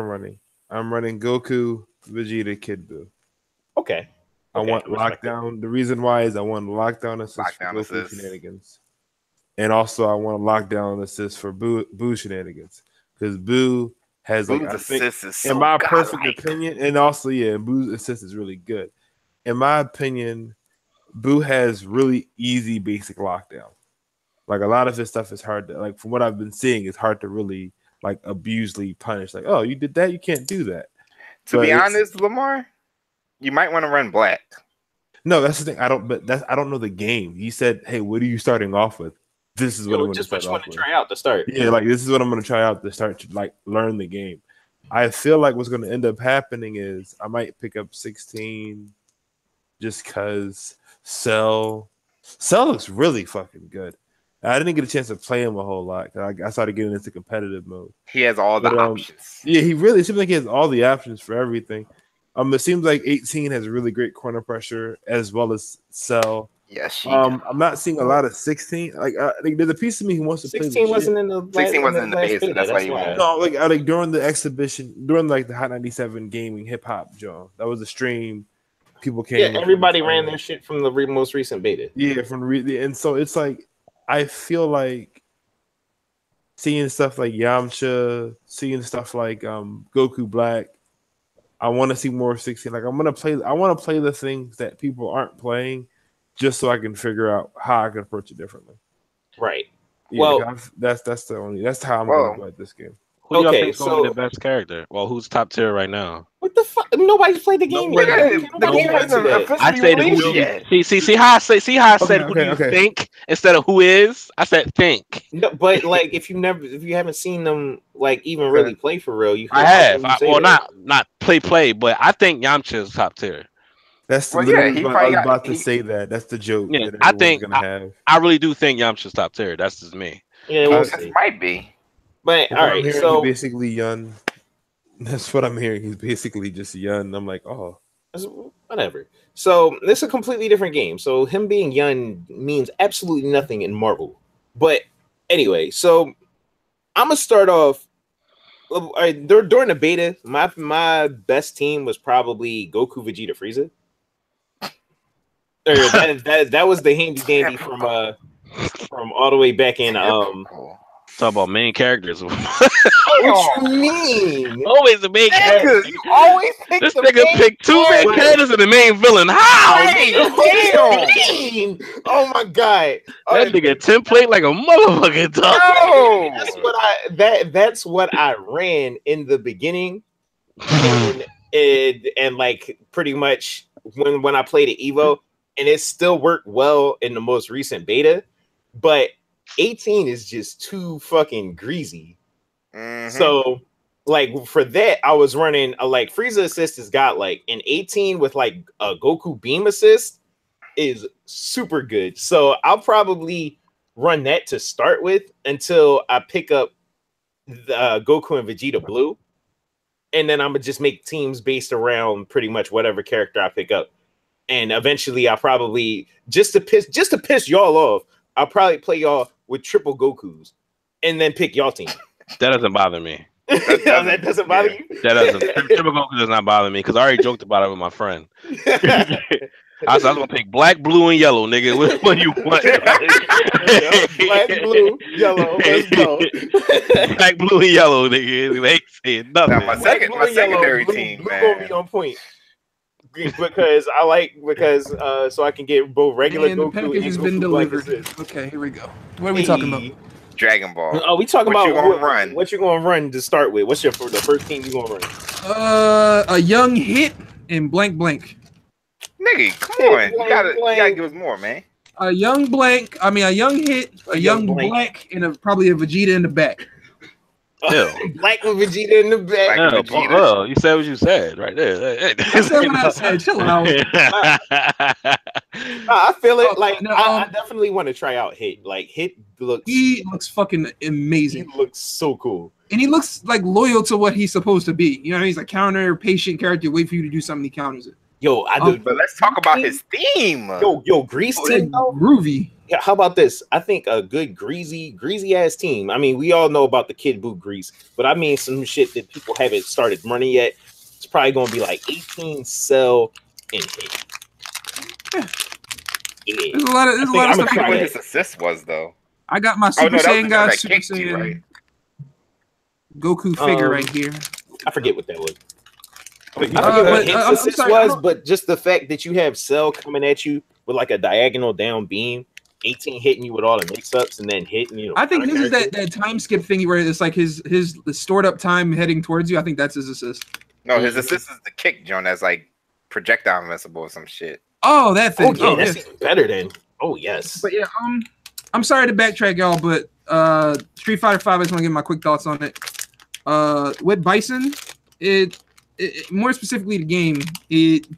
running. I'm running Goku, Vegeta, Kid Buu. Okay. I want lockdown. The reason why is I want lockdown assist for Goku shenanigans. And also, I want a lockdown assist for Buu shenanigans because Buu has like in my perfect opinion, and also Buu's assist is really good. In my opinion, Buu has really easy basic lockdown. Like a lot of his stuff is hard to like. From what I've been seeing, it's hard to really like abusely punish. Like, oh, you did that, you can't do that. To be honest, Lamar, you might want to run Black. No, that's the thing. I don't know the game. He said, "Hey, what are you starting off with?" This is what I'm going to start off with. Try out to start. Yeah, like this is what I'm going to try out to start to like learn the game. I feel like what's going to end up happening is I might pick up 16 just because Cell looks really fucking good. I didn't get a chance to play him a whole lot. I started getting into competitive mode. He has all the options. Yeah, he really seems like he has all the options for everything. It seems like 18 has really great corner pressure as well as Cell. Yes, I'm not seeing a lot of 16. Like there's a piece of me who wants to 16 wasn't in the 16 wasn't in the base. That's why you won. No, like during the exhibition, during like the Hot 97 gaming hip hop, Joe. That was a stream. People came. Yeah, everybody ran their shit from the most recent beta. Yeah, and so it's like I feel like seeing stuff like Yamcha, seeing stuff like Goku Black. I want to see more 16. Like I want to play the things that people aren't playing, just so I can figure out how I can approach it differently. Right. Yeah, well, that's how I'm going to play this game. Who do y'all think is going to be the best character? Well, who's top tier right now? What the fuck? Nobody's played the game yet. I say who. See how I said who do you think instead of who is. I said think. No, but like if you haven't seen them like even really play for real, I have. Not play, but I think Yamcha is top tier. That's literally I was about to say that. That's the joke. Yeah, I think I really do think Yamcha's top tier. That's just me. Yeah, it might be. But all right, so basically Yun. That's what I'm hearing. He's basically just Yun. I'm like, oh, whatever. So this is a completely different game. So him being Yun means absolutely nothing in Marvel. But anyway, so I'm gonna start off. During the beta, my best team was probably Goku, Vegeta, Frieza. That was the handy dandy from all the way back in Talk about main characters. What you mean? Always the main character. You always pick this nigga picked two main characters and the main villain. How? Damn. Oh my god. That nigga template like a motherfucking dog. No. That's what I ran in the beginning. and like pretty much when I played at Evo, and it still worked well in the most recent beta, but 18 is just too fucking greasy. Mm-hmm. So like for that, I was running like Frieza assist has got like an 18 with like a Goku beam assist is super good. So I'll probably run that to start with until I pick up the Goku and Vegeta blue. And then I'm gonna just make teams based around pretty much whatever character I pick up. And eventually I'll probably just to piss y'all off, I'll probably play y'all with triple Gokus and then pick y'all team. That doesn't bother me. That doesn't bother you? That doesn't. Triple Goku does not bother me because I already joked about it with my friend. I was gonna pick black, blue, and yellow, nigga. Which one you want? Black, blue, yellow. Let's go. Black, blue, and yellow, nigga. They ain't saying nothing. Now, my secondary team, blue man. Gonna be on point. Because so I can get both regular and Goku the package has been delivered. Okay, here we go. What are we talking about? Dragon Ball. Oh, we talking what about you gonna run? What you gonna run to start with? What's the first team you gonna run? A young hit and blank. Nigga, come on. You gotta give us more, man. A young blank. I mean, a young hit, a young black, and probably a Vegeta in the back. Black with Vegeta in the back. Oh, you said what you said right there. That's what I said. Chill out. I feel it. Like I definitely want to try out Hit. Like Hit looks. He looks fucking amazing. He looks so cool, and he looks like loyal to what he's supposed to be. You know, he's a counter patient character. Wait for you to do something, he counters it. Yo, I do. But let's talk about his theme. Yo, Grease team. Groovy. Yeah, how about this? I think a good greasy ass team. I mean, we all know about the Kid Buu Grease, but I mean some shit that people haven't started running yet. It's probably gonna be like 18 Cell and Hit. Yeah. There's a lot of stuff. I what his assist was though. I got my Super Saiyan guy, Super Saiyan right? Goku figure right here. I forget what that was. I forget what his assist was, but just the fact that you have Cell coming at you with like a diagonal down beam. 18 hitting you with all the mix-ups and then hitting you. I think this is that time skip thingy where it's like his stored up time heading towards you. I think that's his assist. No, his assist is the kick, John. That's like projectile invincible or some shit. Oh, that thing. Oh, yeah, that's even better than. Oh, yes. But yeah, I'm sorry to backtrack, y'all, but Street Fighter 5. I just want to give my quick thoughts on it. With Bison, it more specifically the game.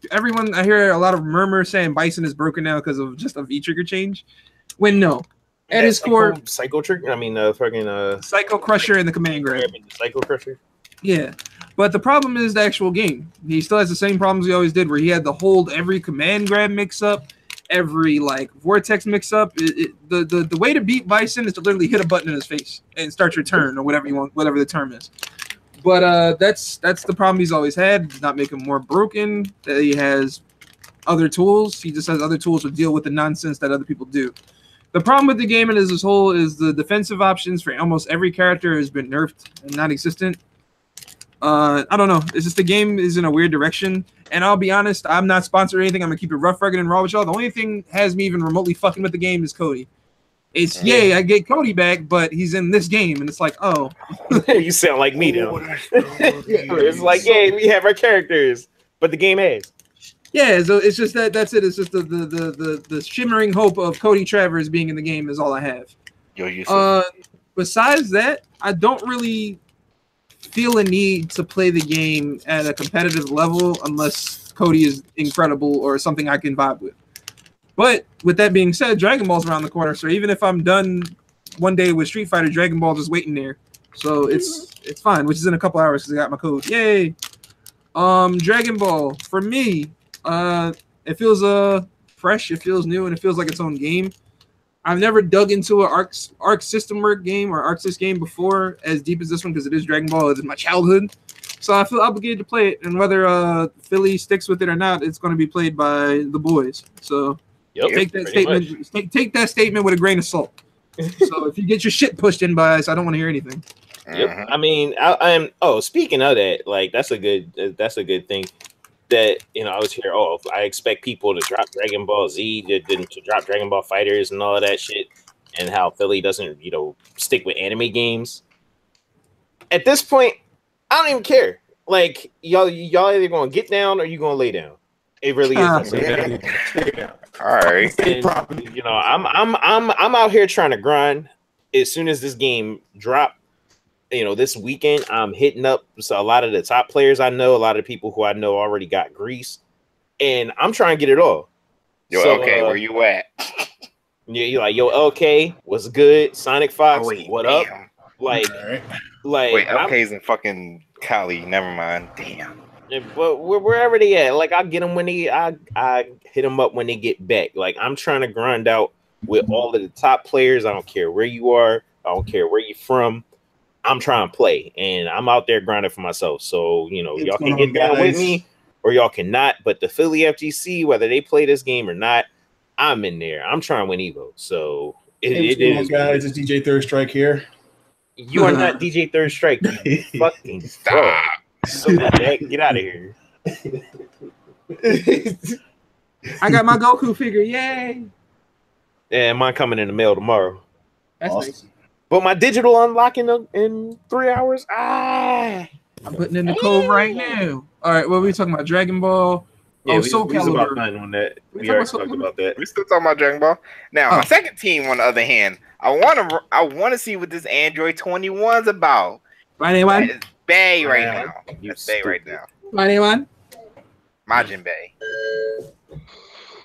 Everyone, I hear a lot of murmur saying Bison is broken now because of just a V trigger change. When no, At his core, Psycho Trick. I mean, fucking Psycho Crusher and the Command Grab. Psycho Crusher. Yeah, but the problem is the actual game. He still has the same problems he always did, where he had to hold every Command Grab mix up, every like Vortex mix up. The way to beat Bison is to literally hit a button in his face and start your turn or whatever you want, whatever the term is. But that's the problem he's always had. Does not make him more broken. He has other tools. He just has other tools to deal with the nonsense that other people do. The problem with the game as a whole is the defensive options for almost every character has been nerfed and non-existent. I don't know. It's just the game is in a weird direction. And I'll be honest, I'm not sponsored or anything. I'm going to keep it rough, rugged, and raw with y'all. The only thing has me even remotely fucking with the game is Cody. It's, yay, I get Cody back, but he's in this game. And it's like, oh. You sound like me, though. It's like, yay, we have our characters, but the game has. Yeah, so it's just that's it. It's just the shimmering hope of Cody Travers being in the game is all I have. Besides that, I don't really feel a need to play the game at a competitive level unless Cody is incredible or something I can vibe with. But with that being said, Dragon Ball's around the corner, so even if I'm done one day with Street Fighter, Dragon Ball just waiting there. So it's fine, which is in a couple hours because I got my code. Yay! Dragon Ball for me, it feels fresh, it feels new, and it feels like its own game. I've never dug into an Arc System Work game or Arc Sys game before as deep as this one because it is Dragon Ball. It is my childhood. So I feel obligated to play it. And whether Philly sticks with it or not, it's going to be played by the boys. So take that statement. Take that statement with a grain of salt. So if you get your shit pushed in by us, I don't want to hear anything. Yep. I mean, I'm. Oh, speaking of that, like that's a good thing. That I was here. Oh, I expect people to drop Dragon Ball Z, to drop Dragon Ball FighterZ and all of that shit, and how Philly doesn't, stick with anime games. At this point, I don't even care. Like y'all either gonna get down or you gonna lay down. It really is. All right. And, I'm out here trying to grind. As soon as this game drop, this weekend, I'm hitting up a lot of the top players I know. A lot of people who I know already got grease, and I'm trying to get it all. Okay, where you at? Yeah, you're like, LK, what's good? Sonic Fox, what up? Like, wait, LK's in fucking Cali. Never mind. Damn. But wherever they at, like I get them when I hit them up when they get back. Like I'm trying to grind out with all of the top players. I don't care where you are. I don't care where you're from. I'm trying to play, and I'm out there grinding for myself. So y'all can get down with me, or y'all cannot. But the Philly FGC, whether they play this game or not, I'm in there. I'm trying to win Evo. So it is. Guys, it's DJ Third Strike here. You are not DJ Third Strike. Fucking stop. So get out of here. I got my Goku figure. Yay! Yeah, mine coming in the mail tomorrow. That's nice. But my digital unlocking in 3 hours. I'm putting in the code right now. All right, what are we talking about? Dragon Ball. Yeah, we was about done on that. We already talked about that. We still talking about Dragon Ball. Now, my second team, on the other hand, I want to see what this Android 21's about. Anyone? It's Bay right now. It's Bay right now. Anyone? Majin Bay.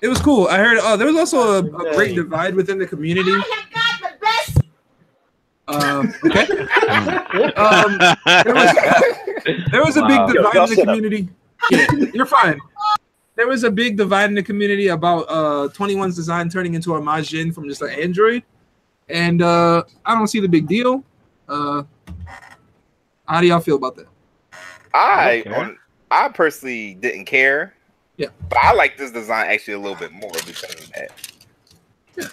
It was cool. I heard. There was also a great divide within the community. Okay. There was a big divide in the community. Yeah, you're fine. There was a big divide in the community about 21's design turning into a Majin from just an Android, and I don't see the big deal. How do y'all feel about that? I personally didn't care. Yeah, but I like this design actually a little bit more because of that. Yeah.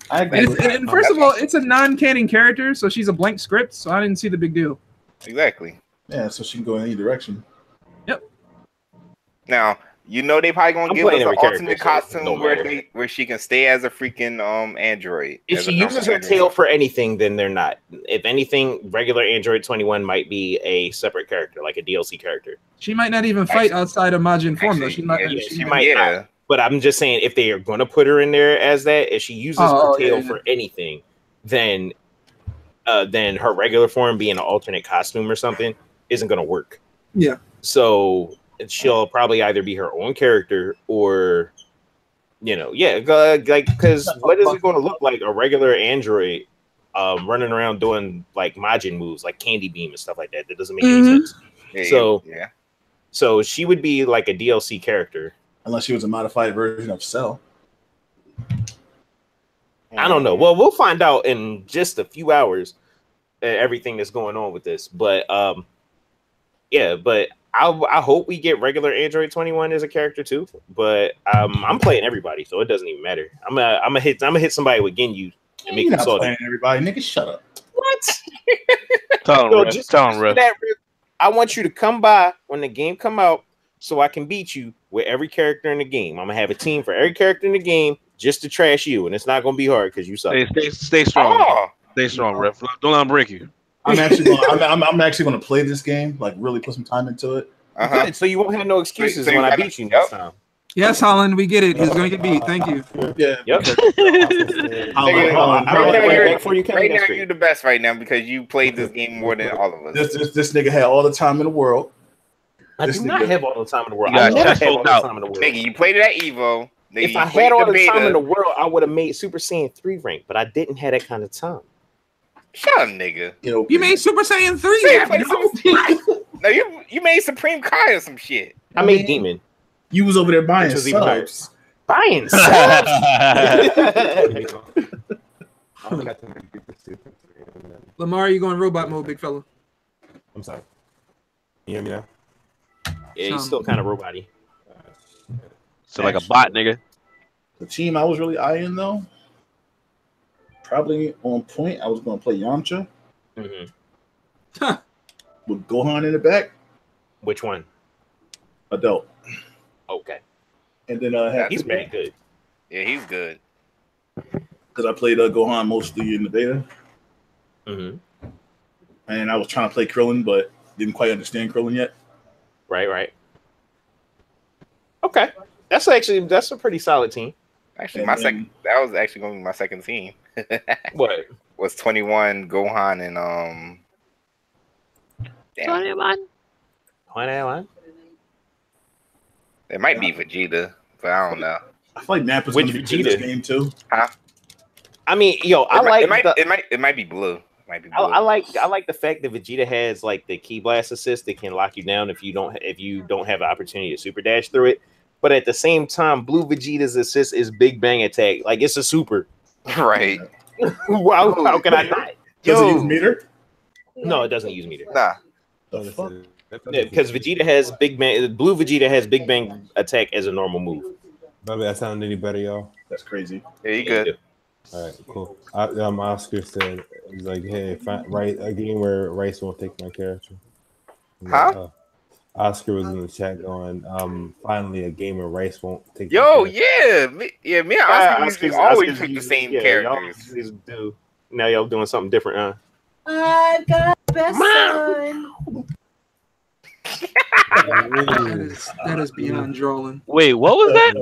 I agree. And first of all, it's a non-canon character, so she's a blank script, so I didn't see the big deal. Exactly. Yeah, so she can go in any direction. Yep. Now, they probably gonna give us an alternate costume where she can stay as a freaking android. If she uses her tail for anything, then they're not. If anything, regular Android 21 might be a separate character, like a DLC character. She might not even fight outside of Majin form, though. She might not. But I'm just saying, if they are going to put her in there as that, if she uses her tail for anything, then her regular form being an alternate costume or something isn't going to work. Yeah. So she'll probably either be her own character or because what is it going to look like? A regular android running around doing like Majin moves, like Candy Beam and stuff like that. That doesn't make any sense. So she would be like a DLC character, unless she was a modified version of Cell. I don't know. Well, we'll find out in just a few hours everything that's going on with this. But but I hope we get regular Android 21 as a character too. But I'm playing everybody, so it doesn't even matter. I'm gonna hit somebody with Ginyu and make them salty. Playing everybody, nigga, shut up. What? Tell him, Riff. I want you to come by when the game come out, so I can beat you with every character in the game. I'm gonna have a team for every character in the game just to trash you, and it's not gonna be hard because you suck. Stay strong. Stay strong, Riff. Don't let him break you. I'm actually gonna play this game, like really put some time into it. Good, so you won't have no excuses when I beat you next time. Yes, Holland, we get it. He's going to get beat. Thank you. Yeah. Right now, you're the best right now because you played this game more than all of us. This nigga had all the time in the world. I do not have all the time in the world. I never have all the time in the world. Nigga, you played it at Evo. If I had all the time in the world, I would have made Super Saiyan 3 rank, but I didn't have that kind of time. Shut up, nigga. You made Super Saiyan 3. No, you made Supreme Kai or some shit. I made Demon. You was over there buying subs. Buying subs? Lamar, you going robot mode, big fella? I'm sorry. You hear me now? Yeah, he's still kind of robot-y. So like a bot, nigga. The team I was really eyeing, though, probably on point, I was going to play Yamcha. Huh. With Gohan in the back. Which one? Adult. Okay. And then he's very good. Yeah, he's good. Because I played Gohan mostly in the beta. And I was trying to play Krillin, but didn't quite understand Krillin yet. Right. Okay. That's a pretty solid team. Actually, that was actually going to be my second team. What? Was 21 Gohan and 21. It might be Vegeta, but I don't know. I feel like Nappa's going to be in this game too. Huh? I mean, it might be Blue. I like the fact that Vegeta has like the Ki Blast assist that can lock you down if you don't have an opportunity to super dash through it. But at the same time, Blue Vegeta's assist is Big Bang Attack. Like it's a super. Right. How can I not? Does it use meter? No, it doesn't use meter. Nah. Because Vegeta has Blue Vegeta has Big Bang Attack as a normal move. Maybe that sound any better, y'all? That's crazy. Yeah, you good. All right, cool. Oscar said, he's like, hey, a game where Rice won't take my character. Huh? Oscar was in the chat going, finally a game where Rice won't take me and Oscar always pick the same characters. Now y'all doing something different, huh? I got best son. That is beyond drawing. Wait, what was that?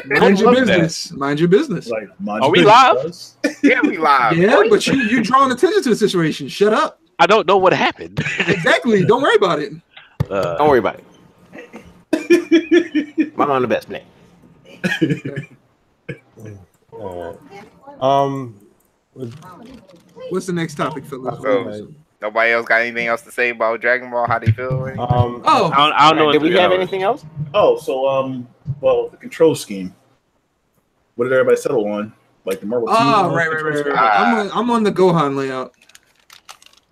Mind your business. Mind your business. Like, are we live? Yeah, we live. Yeah, but you drawing attention to the situation. Shut up. I don't know what happened. Exactly. Don't worry about it. Don't worry about it. I'm on the best play. What's the next topic, fellas? So, nobody else got anything else to say about Dragon Ball? How they feel? I don't know. Did we have anything else? Oh, so well, the control scheme. What did everybody settle on? Like the Marvel. Right. I'm on the Gohan layout.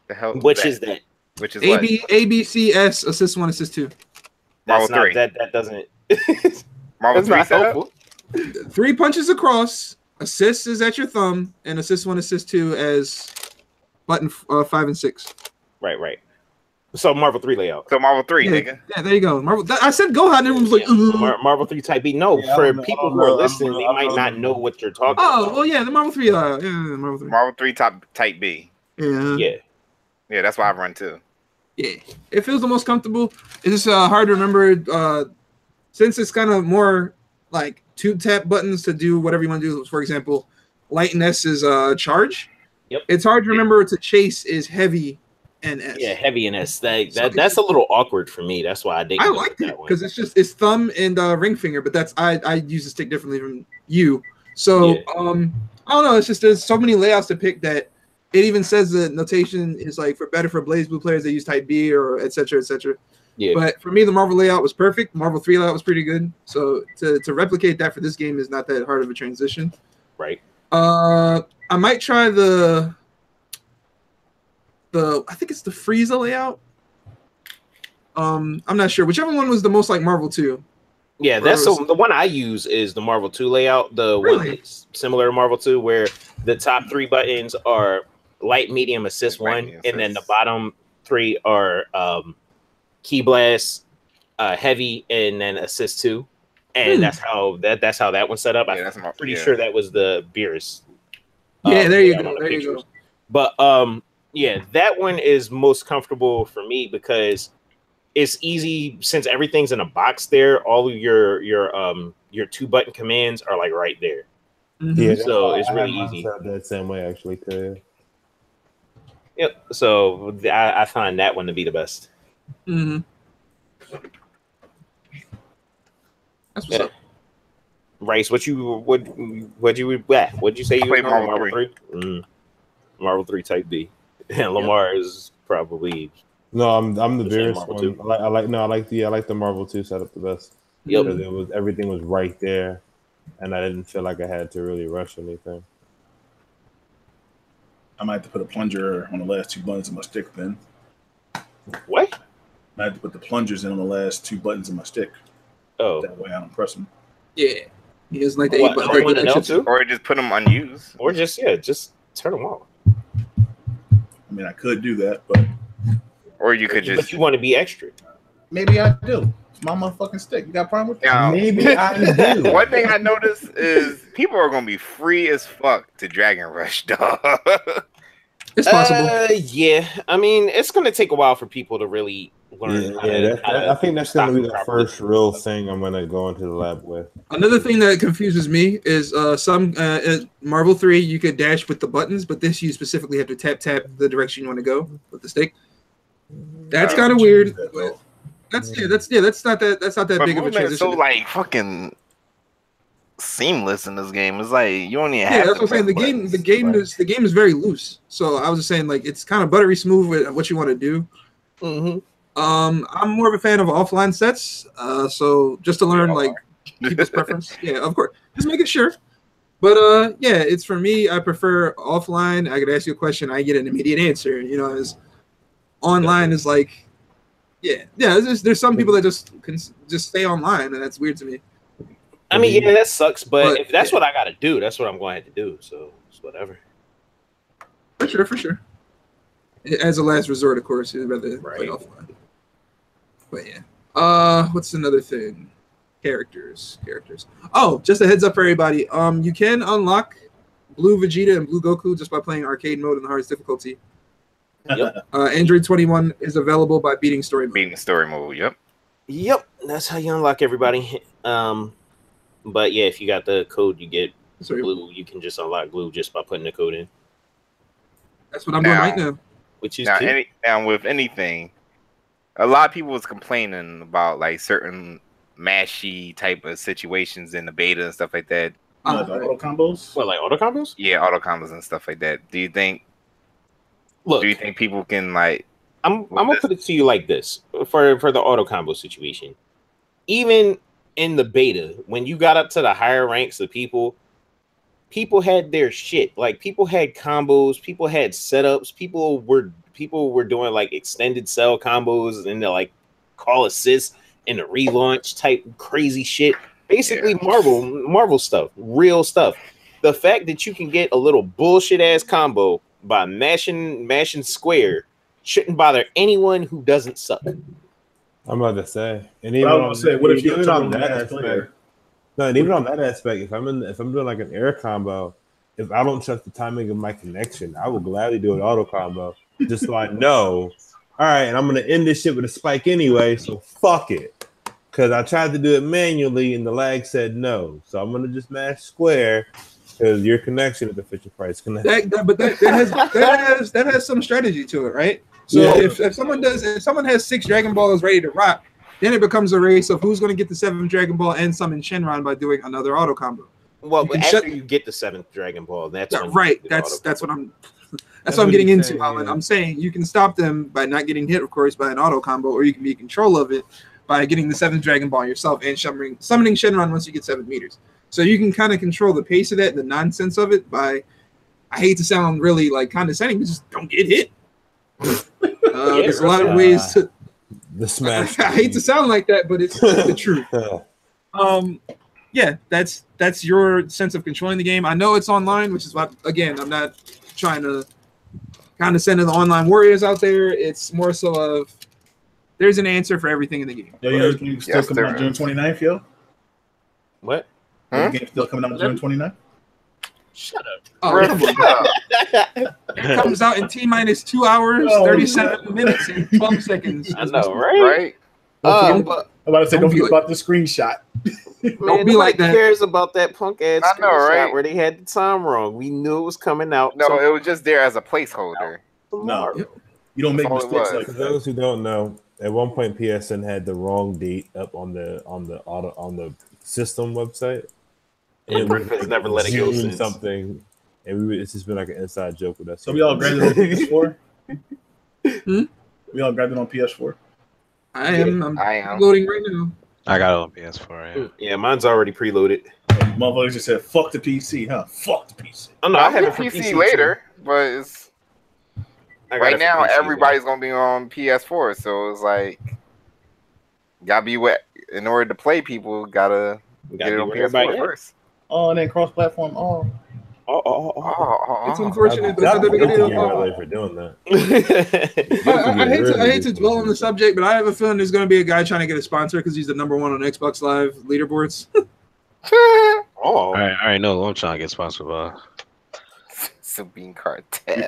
The hell? Which is that? Which is A B C S assist 1, assist 2. Marvel 3. That doesn't. Marvel 3 helpful. 3 punches across. Assist is at your thumb, and assist 1, assist 2 as button 5 and 6. Right. So Marvel 3 layout. So Marvel 3, nigga. Yeah, there you go. Marvel. I said Gohan, and everyone was like, Marvel 3 type B. No, for people who are listening, they might not know what you're talking about. Oh, well, yeah, the Marvel 3. Marvel 3. Marvel 3 type B. Yeah, that's why I run too. Yeah, it feels the most comfortable. It's just hard to remember since it's kind of more like 2 tap buttons to do whatever you want to do. For example, light and S is charge. Yep. It's hard to remember to chase is heavy and S. Yeah, heavy and S. That's a little awkward for me. That's why I didn't. I liked it because it's thumb and ring finger, but that's I use the stick differently from you. So I don't know. It's just there's so many layouts to pick that it even says the notation is like for Blaze Blue players they use Type B or etc. etc. Yeah. But for me, the Marvel layout was perfect. Marvel 3 layout was pretty good. So to replicate that for this game is not that hard of a transition. Right. I might try the I think it's the Frieza layout. I'm not sure. Whichever one was the most like Marvel 2. Yeah, that's the one I use is the Marvel 2 layout. The one that's similar to Marvel 2 where the top 3 buttons are light, medium, assist 1, and then the bottom 3 are key blast, heavy, and then assist 2. And that's how that one's set up. Yeah, I'm pretty sure that was the Beerus. Yeah, there you go. There you go. But yeah, that one is most comfortable for me because it's easy since everything's in a box there. All of your 2-button commands are like right there. Mm-hmm. Yeah, so it's really easy. That same way actually too. Yep. So I find that one to be the best. Mm-hmm. That's what's up. Rice, what'd you say you played Marvel 3? Marvel 3 Type B. And Lamar is probably no. I'm the Beerus one. I like the Marvel 2 setup the best. Yep. Because everything was right there, and I didn't feel like I had to really rush anything. I might have to put a plunger on the last 2 buttons of my stick then. What? I had to put the plungers in on the last 2 buttons of my stick. Oh. That way I don't press them. Yeah. He doesn't like the 8 button. Or just put them unused. Or just turn them off. I mean, I could do that, but or you could just. But you want to be extra. Maybe I do. It's my motherfucking stick. You got a problem with that? Now, maybe I do. One thing I noticed is people are gonna be free as fuck to Dragon Rush, dog. It's possible. Yeah, I mean, it's gonna take a while for people to really learn. I think that's gonna be the first real thing I'm gonna go into the lab with. Another thing that confuses me is some Marvel 3 you could dash with the buttons, but this you specifically have to tap the direction you want to go with the stick. That's kind of weird. That's not that big of a transition. So like fucking seamless in this game. It's like you only have. Yeah, that's what I'm saying. The game is very loose. So I was just saying like it's kind of buttery smooth with what you want to do. Mm-hmm. I'm more of a fan of offline sets. So just to learn like people's preference. Yeah, of course. Just making sure. But yeah, it's for me. I prefer offline. I could ask you a question, I get an immediate answer. You know, as online is like, yeah. There's some people that just can just stay online, and that's weird to me. I mean, yeah, that sucks. But if that's what I got to do, that's what I'm going to have to do. So it's whatever. For sure. As a last resort, of course, you'd rather play offline. But yeah. What's another thing? Characters. Oh, just a heads up for everybody. You can unlock Blue Vegeta and Blue Goku just by playing arcade mode in the hardest difficulty. Yep. Android 21 is available by beating story mode. Beating story mode, Yep. That's how you unlock everybody. But yeah, if you got the code, you get Blue. You can just unlock Blue just by putting the code in. That's what I'm doing right now. Which is now with anything, a lot of people was complaining about like certain mashy type of situations in the beta and stuff like that. Auto combos? What, like auto combos? Yeah, auto combos and stuff like that. Do you think people can like? I'm gonna put it to you like this for the auto combo situation. Even in the beta, when you got up to the higher ranks of people had their shit. Like people had combos, people had setups, people were doing like extended cell combos and the like call assists and the relaunch type crazy shit. Basically, Marvel stuff, real stuff. The fact that you can get a little bullshit ass combo by mashing square shouldn't bother anyone who doesn't suck. I'm about to say, and even on that aspect, and even on that aspect, if I'm doing like an air combo, if I don't trust the timing of my connection, I will gladly do an auto combo just so I know. All right, and I'm gonna end this shit with a spike anyway, so fuck it. because I tried to do it manually and the lag said no. So I'm gonna just mash square because your connection is the Fisher Price connection. That has some strategy to it, right? So if someone has 6 Dragon Balls ready to rock, then it becomes a race of who's going to get the 7th Dragon Ball and summon Shenron by doing another auto combo. Well, after you get the 7th Dragon Ball, that's right. That's what I'm getting into. I'm saying you can stop them by not getting hit, of course, by an auto combo, or you can be in control of it by getting the 7th Dragon Ball yourself and summoning Shenron once you get 7 meters. So you can kind of control the pace of that, the nonsense of it by, I hate to sound really like condescending, but just don't get hit. There's a lot of ways to the smash. I hate to sound like that, but it's the truth. Yeah, that's your sense of controlling the game. I know it's online, which is why, again, I'm not trying to condescend to the online warriors out there. It's more so of there's an answer for everything in the game. Yo, you still coming out June 29th, yo? What? The game still coming out June 29th? Shut up. Oh, come on. It comes out in T-minus 2 hours, 37 minutes, and 12 seconds. I know, right? I'm about to say, don't forget about the screenshot. Don't be like that. Cares about that punk ass screenshot where they had the time wrong. We knew it was coming out. No, it was just there as a placeholder. No, you don't make mistakes like that. For those who don't know, at one point PSN had the wrong date up on the system website. And Griffith's never let it go since. Something, and it's just been like an inside joke with us. So we all graded on PS4. We all graded on PS4. I am loading right now. I got it on PS4. Yeah, mine's already preloaded. Motherfuckers just said, "Fuck the PC, huh? Fuck the PC." Oh no, I have a PC later, but it's right now everybody's gonna be on PS4, so it's like gotta be wet in order to play. People gotta get it on PS4 first. Oh, and then cross-platform. It's unfortunate, but it's not that big a deal. For doing that. I hate to dwell on the subject, but I have a feeling there's going to be a guy trying to get a sponsor because he's the #1 on Xbox Live leaderboards. I already know I'm trying to get sponsored by. Sensu Bean Cartel.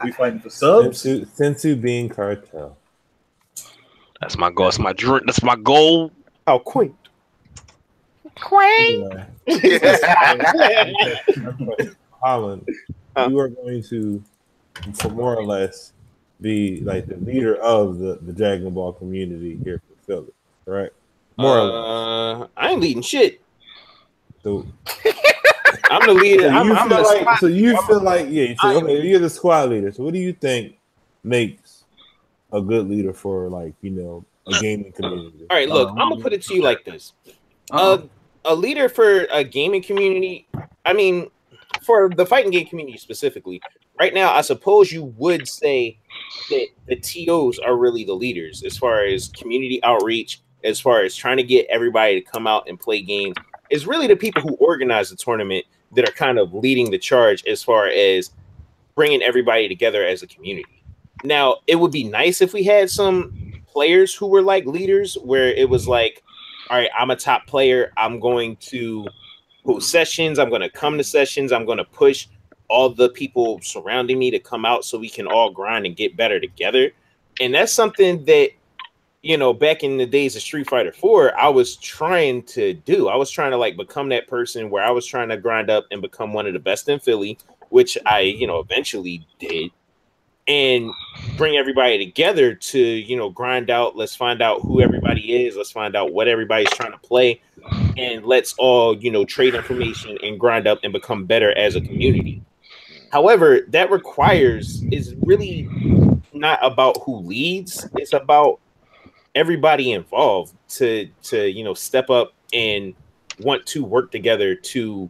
We fighting for subs. Sensu Bean Cartel. That's my goal. That's my drink. That's my goal. How quaint. Quaint. Holland, you are going to, for more or less, be like the leader of the Dragon Ball community here for Philly, right? More or less. I ain't leading shit. So I'm the leader. So you feel like you're the squad leader. So what do you think makes a good leader for a gaming community? All right, look, I'm gonna put it to you like this. A leader for a gaming community, I mean, for the fighting game community specifically, right now, I suppose you would say that the TOs are really the leaders as far as community outreach, as far as trying to get everybody to come out and play games. It's really the people who organize the tournament that are kind of leading the charge as far as bringing everybody together as a community. Now, it would be nice if we had some players who were like leaders where it was like, all right, I'm a top player. I'm going to host sessions. I'm going to come to sessions. I'm going to push all the people surrounding me to come out so we can all grind and get better together. And that's something that, back in the days of Street Fighter 4, I was trying to do. I was trying to become that person where I was trying to grind up and become one of the best in Philly, which I, eventually did. And bring everybody together to, grind out. Let's find out who everybody is. Let's find out what everybody's trying to play. And let's all, trade information and grind up and become better as a community. However, that is really not about who leads. It's about everybody involved to step up and want to work together to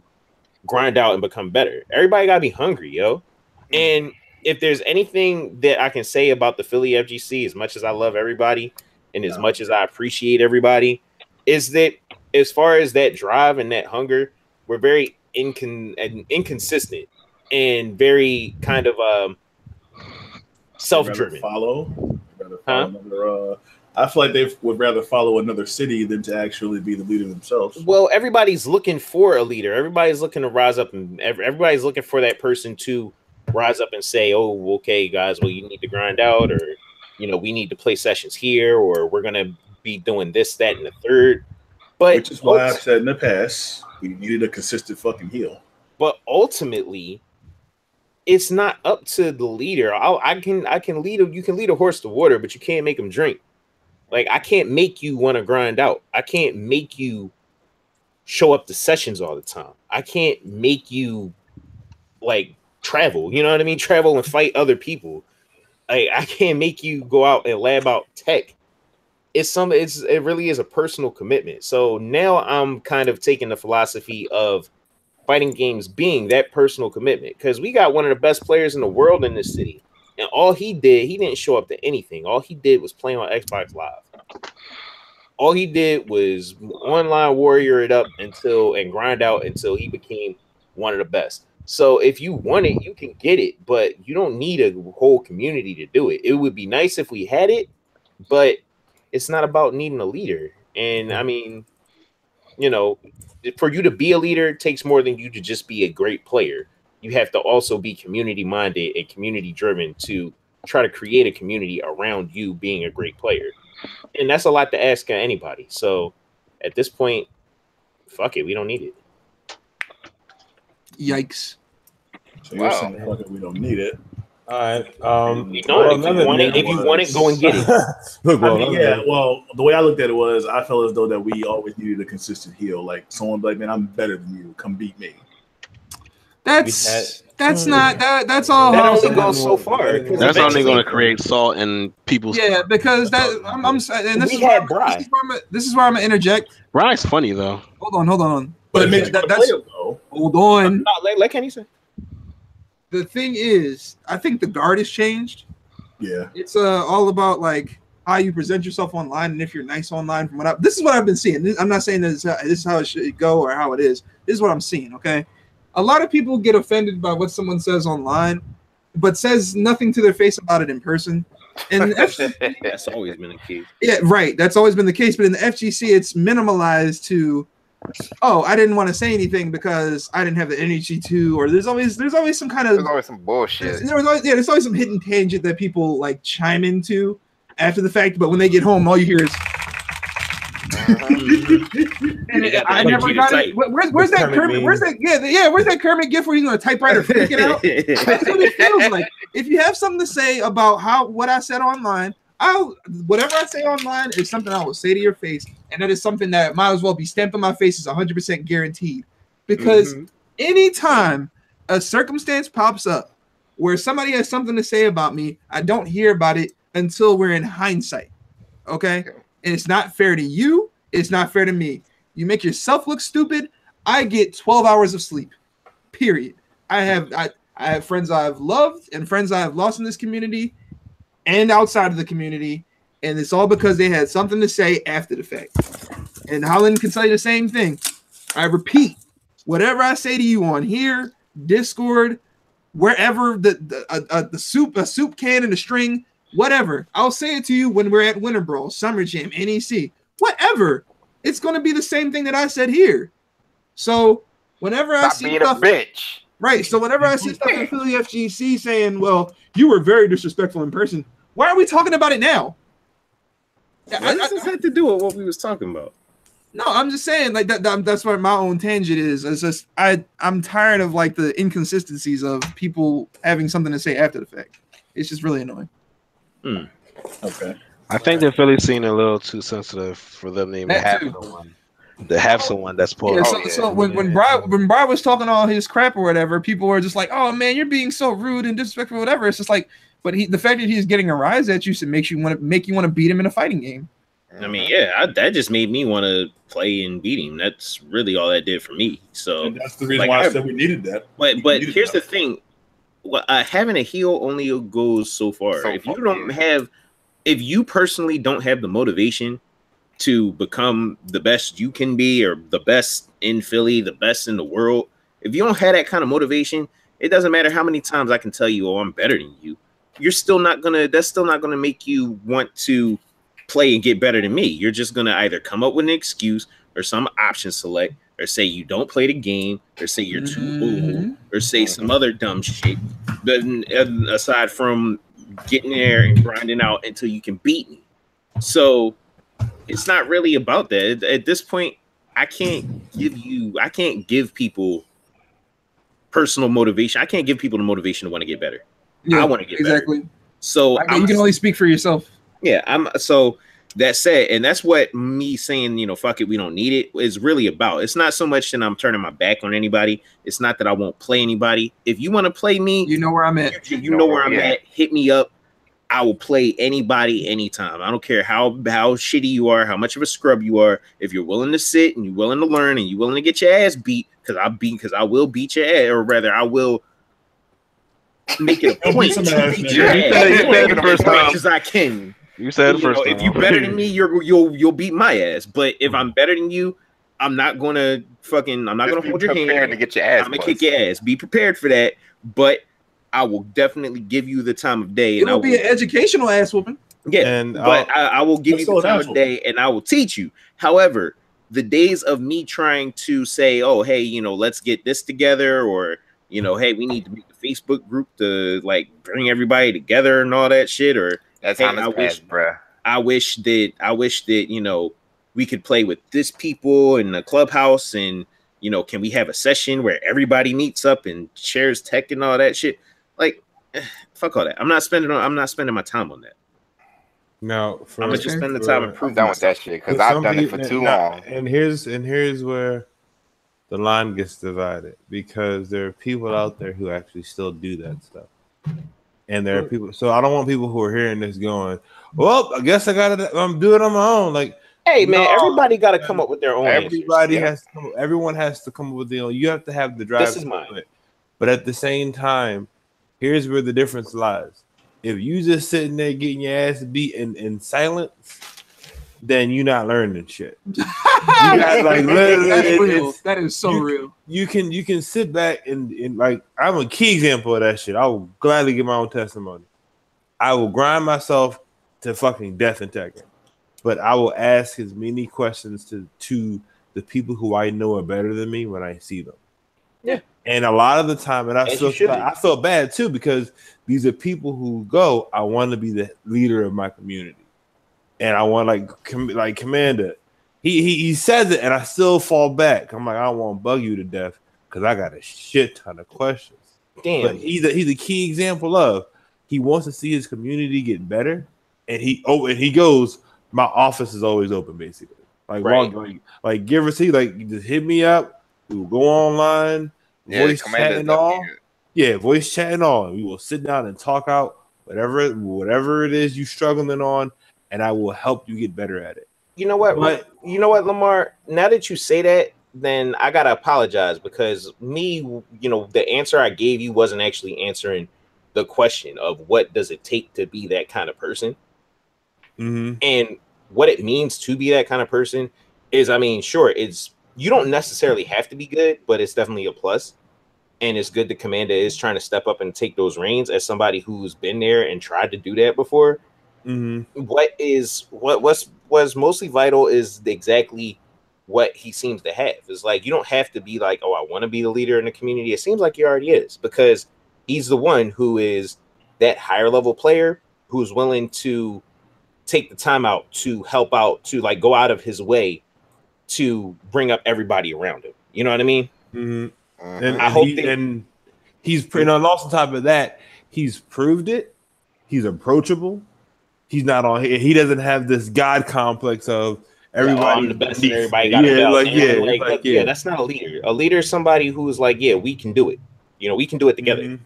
grind out and become better. Everybody got to be hungry, yo. And if there's anything that I can say about the Philly FGC, as much as I love everybody and as much as I appreciate everybody, is that as far as that drive and that hunger, we're very inconsistent and very kind of self-driven. I feel like they would rather follow another city than to actually be the leader themselves. Well, everybody's looking for a leader. Everybody's looking to rise up, and everybody's looking for that person to rise up and say, oh, okay, guys, well, you need to grind out, or, we need to play sessions here, or we're going to be doing this, that, and the third. But which is why I've said in the past, we needed a consistent fucking heel. But ultimately, it's not up to the leader. I can lead you can lead a horse to water, but you can't make him drink. Like, I can't make you want to grind out. I can't make you show up to sessions all the time. I can't make you like travel. You know what I mean? Travel and fight other people. I can't make you go out and lab out tech. It really is a personal commitment. So now I'm kind of taking the philosophy of fighting games being that personal commitment, because we got one of the best players in the world in this city, and all he didn't show up to anything. All he did was play on Xbox Live. All he did was online warrior it up and grind out until he became one of the best. So if you want it, you can get it, but you don't need a whole community to do it. It would be nice if we had it, but it's not about needing a leader. And I mean, you know, for you to be a leader, it takes more than you to just be a great player. You have to also be community minded and community driven to try to create a community around you being a great player. And that's a lot to ask anybody. So at this point, fuck it, we don't need it. Yikes. So you're saying, fuck it, we don't need it. All right. You know, if you want it, go and get it. Look, well, the way I looked at it was, I felt as though that we always needed a consistent heel. Like someone like, man, I'm better than you. Come beat me. That's not that. That's all. That only goes so far. That's only going to create salt in people's. Yeah, because that I'm and this is where I'm gonna interject. Brian's funny though. Hold on. But that's hold on. Let Kenny say. The thing is, I think the guard has changed. Yeah, it's all about like how you present yourself online, and if you're nice online. This is what I've been seeing. I'm not saying this is how it should go or how it is. This is what I'm seeing. Okay, a lot of people get offended by what someone says online, but says nothing to their face about it in person. And that's always been the case. Yeah, right. That's always been the case. But in the FGC, it's minimalized to, oh, I didn't want to say anything because I didn't have the energy to, or there's always some kind of, there's always some bullshit. There's always some hidden tangent that people like chime into after the fact. But when they get home, all you hear is. I never got it. Where's that Kermit? Where's that? Where's that Kermit gift where he's gonna typewriter freak it out? That's what it feels like. If you have something to say about what I said online, whatever I say online is something I will say to your face, and that is something that might as well be stamped on my face is 100% guaranteed. Because anytime a circumstance pops up where somebody has something to say about me, I don't hear about it until we're in hindsight. Okay? And it's not fair to you. It's not fair to me. You make yourself look stupid. I get 12 hours of sleep. Period. I have friends I've loved and friends I have lost in this community and outside of the community, and it's all because they had something to say after the fact. And Holland can tell you the same thing. I repeat, whatever I say to you on here, Discord, wherever, a soup can and a string, whatever, I'll say it to you when we're at Winter Brawl, Summer Jam, NEC, whatever. It's going to be the same thing that I said here. So whenever I see being stuff, a bitch. Right. So whenever I see stuff in Philly FGC saying, well, you were very disrespectful in person, why are we talking about it now? What does this have to do with what we was talking about? No, I'm just saying like that's what my own tangent is. It's just I'm tired of like the inconsistencies of people having something to say after the fact. It's just really annoying. Okay. I think the Philly scene a little too sensitive for them to even have someone that's supposed. Yeah, so when Brian was talking all his crap or whatever, people were just like, "Oh man, you're being so rude and disrespectful, whatever." It's just like, but the fact that he's getting a rise at you makes you want to beat him in a fighting game. I mean, yeah, that just made me want to play and beat him. That's really all that did for me. So and that's the reason why I said we needed that. But here's the thing: having a heel only goes so far. If you personally don't have the motivation to become the best you can be, or the best in Philly, the best in the world, if you don't have that kind of motivation, it doesn't matter how many times I can tell you, "Oh, I'm better than you." That's still not gonna make you want to play and get better than me. You're just gonna either come up with an excuse or some option select, or say you don't play the game, or say you're too old, or say some other dumb shit. But aside from getting there and grinding out until you can beat me. So it's not really about that. At this point, I can't give people personal motivation. I can't give people the motivation to want to get better. Yeah, I want to get exactly. better. So you can only speak for yourself. Yeah, so that said, and that's what me saying, fuck it, we don't need it is really about. It's not so much that I'm turning my back on anybody. It's not that I won't play anybody. If you want to play me, you know where I'm at. You know where I'm at. Hit me up. I will play anybody anytime. I don't care how shitty you are, how much of a scrub you are. If you're willing to sit and you're willing to learn and you're willing to get your ass beat, because I will beat your ass, or rather, I will make it a point to beat your ass as much as I can. You said it first time. If you're better than me, you'll beat my ass. But if I'm better than you, I'm not gonna hold your hand to get your ass. I'm gonna kick your ass. Be prepared for that. But I will definitely give you the time of day. It will be an educational ass whooping. Yeah, but I will give you the time of day, and I will teach you. However, the days of me trying to say, "Oh, hey, let's get this together," or hey, we need to make a Facebook group to like bring everybody together and all that shit, or that's hey, how I wish that we could play with this people in the clubhouse, and can we have a session where everybody meets up and shares tech and all that shit? Like, fuck all that. I'm not spending my time on that. No, I'm gonna just spend the time improving done with that shit because I've done it for too long. And here's where the line gets divided, because there are people out there who actually still do that stuff, and there are people. So I don't want people who are hearing this going, "Well, I guess I'm doing it on my own." Like, hey man, everybody got to come up with their own. Everyone has to come up with their own. You have to have the drive. This is mine. But at the same time, here's where the difference lies. If you just sitting there getting your ass beat in silence, then you're not learning shit. You got, like, literally, that is so real. You can sit back and like, I'm a key example of that shit. I will gladly give my own testimony. I will grind myself to fucking death in Tekken, but I will ask as many questions to the people who I know are better than me when I see them. Yeah. And a lot of the time, and I feel bad too, because these are people who go, I want to be the leader of my community, and I want like Commander. He says it, and I still fall back. I'm like, I don't want to bug you to death because I got a shit ton of questions. Damn, but he's a key example of he wants to see his community get better, and he goes, my office is always open, basically. Like, right. like give or see, like, just hit me up. We will go online. Voice chat and all. Yeah, voice chat and all. We will sit down and talk out whatever it is you're struggling on, and I will help you get better at it. You know what, Lamar? Now that you say that, then I gotta apologize, because the answer I gave you wasn't actually answering the question of what does it take to be that kind of person, and what it means to be that kind of person is, I mean, sure, you don't necessarily have to be good, but it's definitely a plus. And it's good the Commander is trying to step up and take those reins as somebody who's been there and tried to do that before. What's mostly vital is exactly what he seems to have. It's like, you don't have to be like, oh, I want to be the leader in the community. It seems like he already is, because he's the one who is that higher level player who's willing to take the time out to help out, to like go out of his way to bring up everybody around him. You know what I mean? And I hope he's also on top of that, he's proved it. He's approachable. He's not on. He doesn't have this god complex of everybody. I'm the best. And everybody got that's not a leader. A leader is somebody who's like, yeah, we can do it. We can do it together.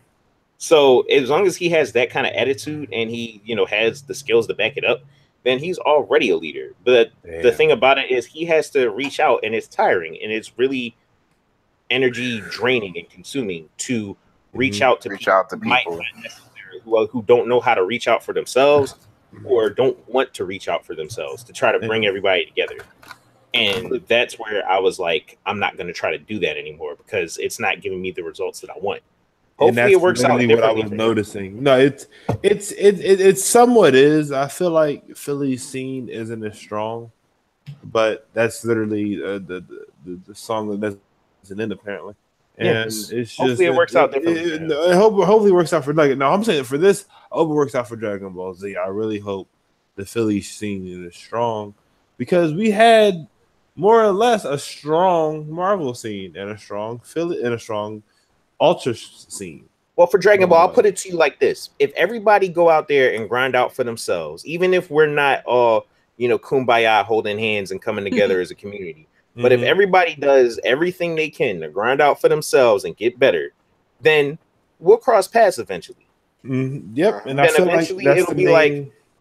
So as long as he has that kind of attitude and he, has the skills to back it up, then he's already a leader. But the thing about it is he has to reach out, and it's tiring, and it's really energy draining and consuming to reach out to people who don't know how to reach out for themselves or don't want to reach out for themselves to try to bring everybody together. And that's where I was like, I'm not going to try to do that anymore, because it's not giving me the results that I want. Hopefully it works out differently. What I was noticing. No, it's somewhat is. I feel like Philly's scene isn't as strong, but that's literally the song that doesn't end apparently. And it's just, hopefully it works out differently. Hopefully it works out for I'm saying for this. I hope it works out for Dragon Ball Z. I really hope the Philly scene is strong, because we had more or less a strong Marvel scene and a strong Ultra scene. Well, for Dragon Ball, I'll put it to you like this: if everybody go out there and grind out for themselves, even if we're not all kumbaya holding hands and coming together as a community, but if everybody does everything they can to grind out for themselves and get better, then we'll cross paths eventually. Yep, and then eventually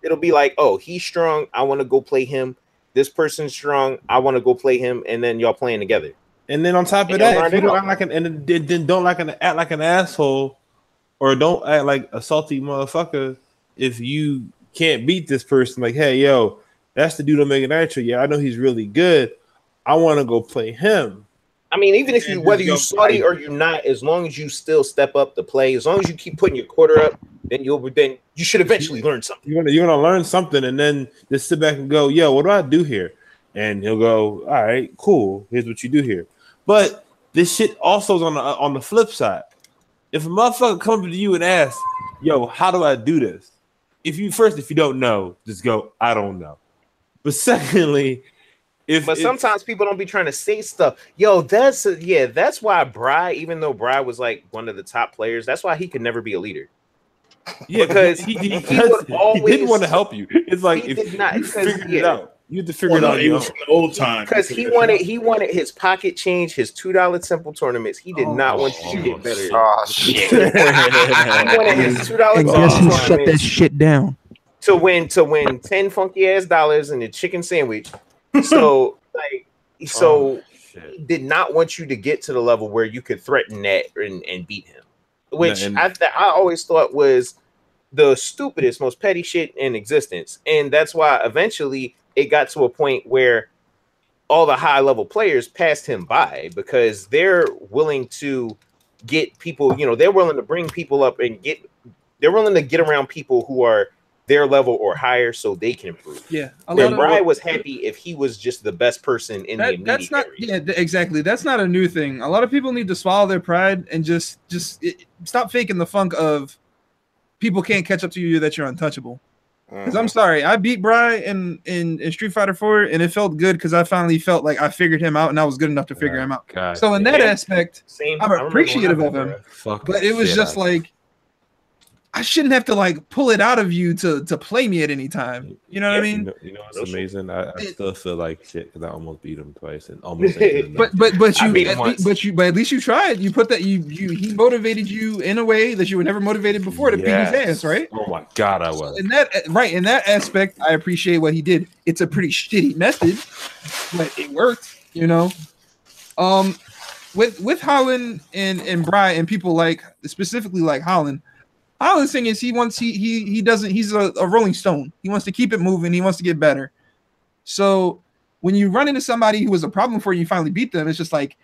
it'll be like, oh, he's strong, I want to go play him. This person's strong, I want to go play him, and then y'all playing together. And then on top of that, if you don't act like act like an asshole, or don't act like a salty motherfucker, if you can't beat this person, like, hey, yo, that's the dude on Omega Nitro. Yeah, I know he's really good. I want to go play him. I mean, even if whether you're salty or you're not, as long as you still step up to play, as long as you keep putting your quarter up, then you should eventually learn something. You're gonna learn something, and then just sit back and go, yo, what do I do here? And he'll go, all right, cool. Here's what you do here. But this shit also is on the flip side. If a motherfucker comes to you and asks, yo, how do I do this? If you don't know, just go, I don't know. But secondly, but sometimes people don't be trying to say stuff. Yo, that's why Bry, even though Bry was like one of the top players, that's why he could never be a leader. Yeah, because he didn't want to help you. It's like if you figured it out. You had to figure it out even from the old time. Because he wanted his pocket change, his $2 temple tournaments. He did not want you to get better. Oh shit! He wanted his $2. And guess who shut that shit down? To win 10 funky ass dollars and a chicken sandwich. So he did not want you to get to the level where you could threaten that and beat him, which I always thought was the stupidest, most petty shit in existence. And that's why eventually it got to a point where all the high level players passed him by, because they're willing to get people, they're willing to bring people up and they're willing to get around people who are their level or higher so they can improve. Yeah. And Brian was happy if he was just the best person in the immediate area. Yeah, exactly. That's not a new thing. A lot of people need to swallow their pride and just stop faking the funk of people can't catch up to you, that you're untouchable. Because I'm sorry, I beat Brian in Street Fighter 4, and it felt good because I finally felt like I figured him out, and I was good enough to figure him out. God, so in that aspect, I'm appreciative of him. But it was just like, I shouldn't have to like pull it out of you to play me at any time. You know what I mean? You know what's amazing? I still feel like shit because I almost beat him twice and almost. But at least you tried. You put that he motivated you in a way that you were never motivated before to beat his ass, right? Oh my god, I was. In that aspect, I appreciate what he did. It's a pretty shitty method, but it worked. With Holland and Bry and people like specifically like Holland. Holland's thing is he's a rolling stone. He wants to keep it moving. He wants to get better. So when you run into somebody who was a problem for you, you finally beat them. It's just like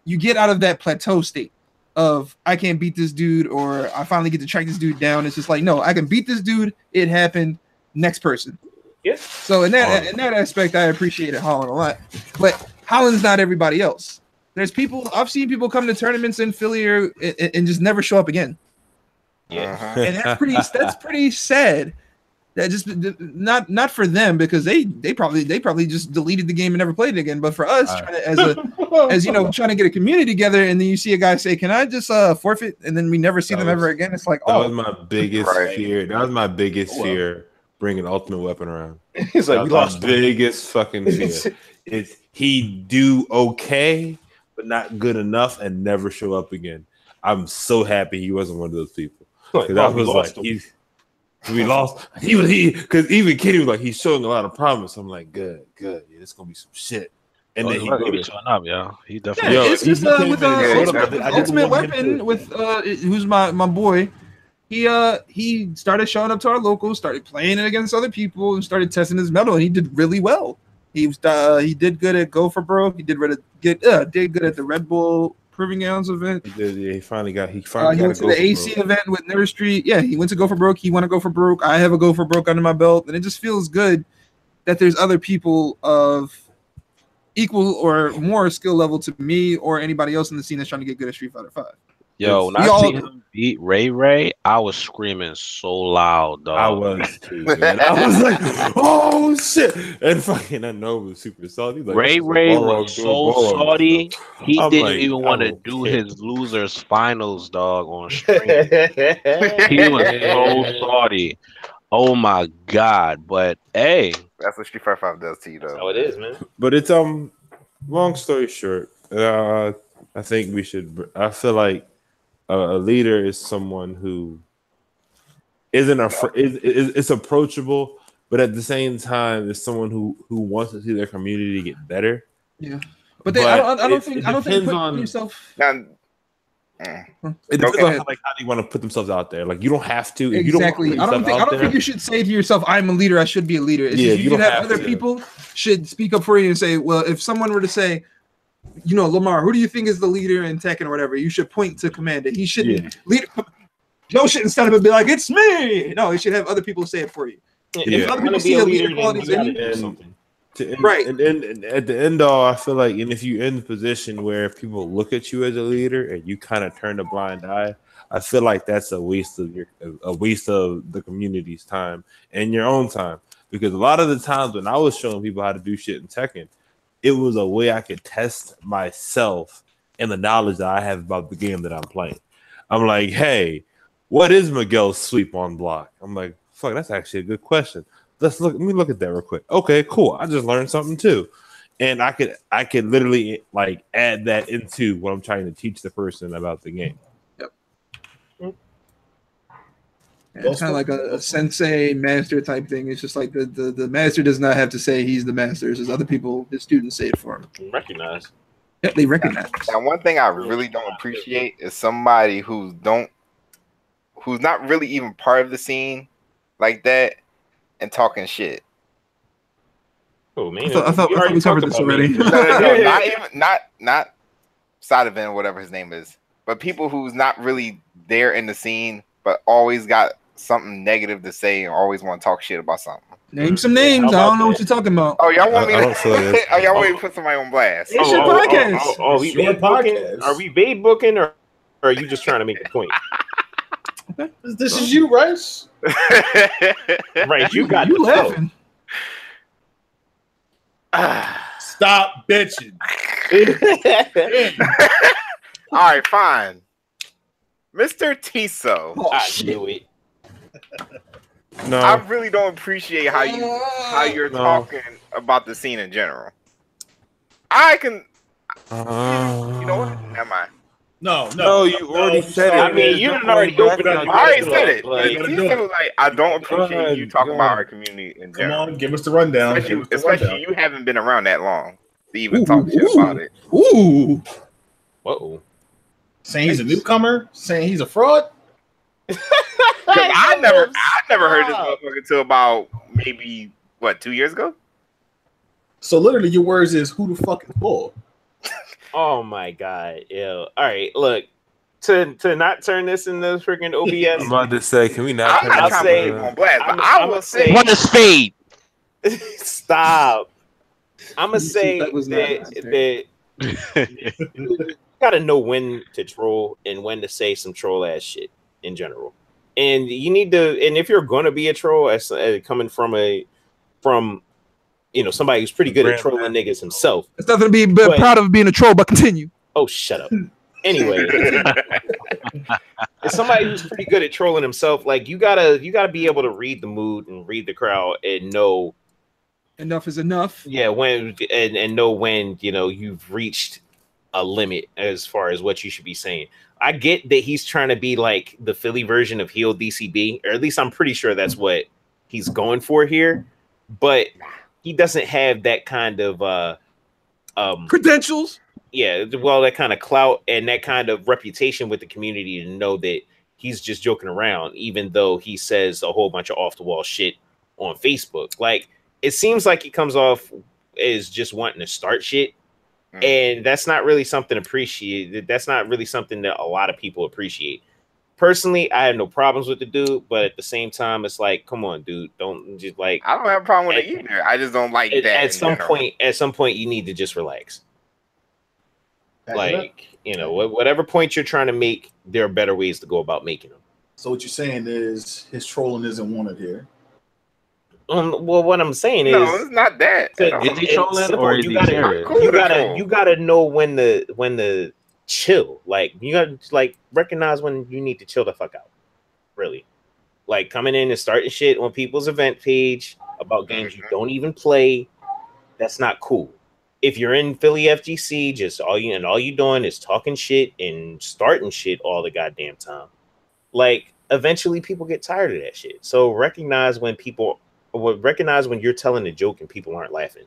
you get out of that plateau state of I can't beat this dude, or I finally get to track this dude down. It's just like, no, I can beat this dude. It happened. Next person. Yeah. So in that aspect, I appreciated Holland a lot. But Holland's not everybody else. There's people I've seen people come to tournaments in Philly and just never show up again. Yeah, and that's pretty sad. That just not for them, because they probably just deleted the game and never played it again. But for us, trying to get a community together, and then you see a guy say, "Can I just forfeit?" and then we never see them ever again. It's like, that was my biggest fear. That was my biggest fear, bringing Ultimate Weapon around. It's like, we lost my biggest fucking fear. It's he do okay, but not good enough, and never show up again. I'm so happy he wasn't one of those people. Because I was like, we lost. Because even Kenny was like, he's showing a lot of promise. I'm like, good. Yeah, it's gonna be some shit. And then he be showing up, yo. He definitely. It's just with Ultimate Weapon with who's my boy. He started showing up to our locals, started playing it against other people, and started testing his mettle, and he did really well. He did good at Go for Broke. He did good at the Red Bull Proving Grounds event. He finally went to the AC event with Never Street. Yeah, he went to Go for Broke. He won a Go for Broke. I have a Go for Broke under my belt, and it just feels good that there's other people of equal or more skill level to me or anybody else in the scene that's trying to get good at Street Fighter 5. Yo, when I see him beat Ray, I was screaming so loud, dog. I was too, man. I was like, oh shit. And fucking I know was super salty. Like, Ray was so salty, he didn't even want to do his losers finals, dog, on stream. He was so salty. Oh my god! But hey, that's what Street Fighter 5 does to you, though. That's how it is, man. But it's long story short, I think we should. I feel like a leader is someone who isn't is approachable, but at the same time is someone who wants to see their community get better. Yeah, but I don't think putting yourself. It depends on like how they want to put themselves out there. Like you don't have to. If exactly. You don't I don't think you should say to yourself, "I'm a leader. I should be a leader." It's just, you should have other people should speak up for you and say, "Well, if someone were to say, you know, Lamar, who do you think is the leader in Tekken or whatever?" You should point to Commander. He shouldn't lead. Joe shouldn't stand up and be like, "It's me." No, he should have other people say it for you. Yeah. If other people see a leader qualities in you, right. And at the end all, I feel like, and if you're in the position where people look at you as a leader and you kind of turn a blind eye, I feel like that's a waste of the community's time and your own time. Because a lot of the times when I was showing people how to do shit in Tekken, it was a way I could test myself and the knowledge that I have about the game that I'm playing. I'm like, hey, what is Miguel's sweep on block? I'm like, fuck, that's actually a good question. Let me look at that real quick. Okay, cool. I just learned something too. And I could literally like add that into what I'm trying to teach the person about the game. Yep. Yeah, it's kind of like a sensei master type thing. It's just like the master does not have to say he's the master. It's just other people, his students say it for him. Recognize. Yep, they recognize. And one thing I really don't appreciate is somebody who's not really even part of the scene like that and talking shit. Oh man, I thought we covered this already. No, not side event, whatever his name is, but people who's not really there in the scene, but always got something negative to say and always want to talk shit about something. Name some names. I don't know what you're talking about. Oh, y'all want me to? Oh, y'all want me to put somebody on blast? It's your podcast. Oh, we babe booking? Are we babe booking, or are you just trying to make a point? This is you, Rice. Right, you got you laughing. Stop bitching. All right, fine. Mr. Tiso. I knew it. No, I really don't appreciate how you're talking about the scene in general. I can. You know what? Never mind. No, you already said it. I mean, you didn't already open up. I already said it. Like, I don't appreciate you talking about our community in general. Come on, give us the rundown. Especially you haven't been around that long to even talk shit about it. Ooh. Whoa. Saying he's a newcomer? Saying he's a fraud? I never heard this motherfucker until about maybe 2 years ago. So literally, your words is who the fuck is bull? Oh my god, yo. All right, look. To not turn this into freaking OBS. I'm about to say, can we not? I'm say on blast, but I will say what a spade. Stop. I'm gonna say that you gotta know when to troll and when to say some troll ass shit in general. And you need to, and if you're gonna be a troll, as coming from somebody who's pretty good at trolling niggas himself. It's nothing to be proud of being a troll, but continue. Oh, shut up. Anyway, it's somebody who's pretty good at trolling himself. Like you gotta be able to read the mood and read the crowd and know enough is enough. Yeah, when and know when you've reached a limit as far as what you should be saying. I get that he's trying to be like the Philly version of heel DCB, or at least I'm pretty sure that's what he's going for here. But he doesn't have that kind of credentials. Yeah, well, that kind of clout and that kind of reputation with the community to know that he's just joking around, even though he says a whole bunch of off the wall shit on Facebook. Like, it seems like he comes off as just wanting to start shit. And that's not really something appreciated. That's not really something that a lot of people appreciate. Personally, I have no problems with the dude, but at the same time, it's like, come on, dude, don't just like. I don't have a problem with it either. I just don't like that. At some point, you need to just relax. Like, you know, whatever point you're trying to make, there are better ways to go about making them. So what you're saying is his trolling isn't wanted here. Well, what I'm saying No, is, it's not that. Is he trolling or is he serious? You gotta know when to chill. Like, you gotta like recognize when you need to chill the fuck out. Really, like coming in and starting shit on people's event page about games you don't even play. That's not cool. If you're in Philly FGC, just all you doing is talking shit and starting shit all the goddamn time. Like, eventually people get tired of that shit. So recognize when you're telling a joke and people aren't laughing.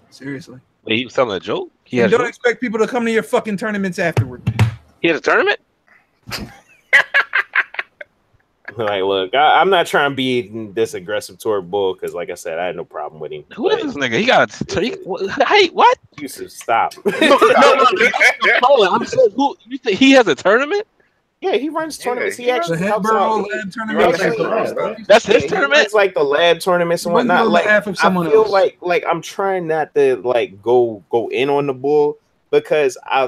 Seriously. Wait, he was telling a joke? You don't expect people to come to your fucking tournaments afterward. He has a tournament? Like, look, I'm not trying to be this aggressive toward Bull because, like I said, I had no problem with him. Who is this nigga? He got hey, what? You should stop. No, I'm saying, who? You think he has a tournament? Yeah, he runs tournaments. He actually helps out. Lab tournament. That's his tournament. It's like the lab tournaments and whatnot. Like, I feel like I'm trying not to like go in on the Bull because I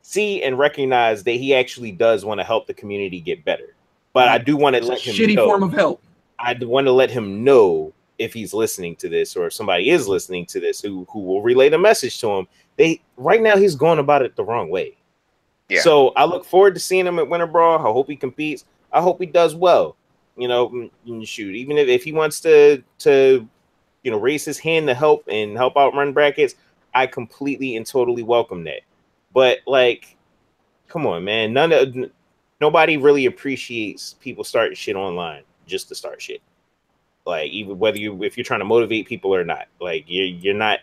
see and recognize that he actually does want to help the community get better. But I do want to let him shitty know, form of help. I want to let him know if he's listening to this or if somebody is listening to this who will relay the message to him. Right now he's going about it the wrong way. Yeah. So I look forward to seeing him at Winter Brawl. I hope he competes. I hope he does well. You know, shoot, even if he wants to raise his hand to help out run brackets, I completely and totally welcome that. But like, come on, man. Nobody really appreciates people starting shit online just to start shit. Like, even if you're trying to motivate people or not, like you're not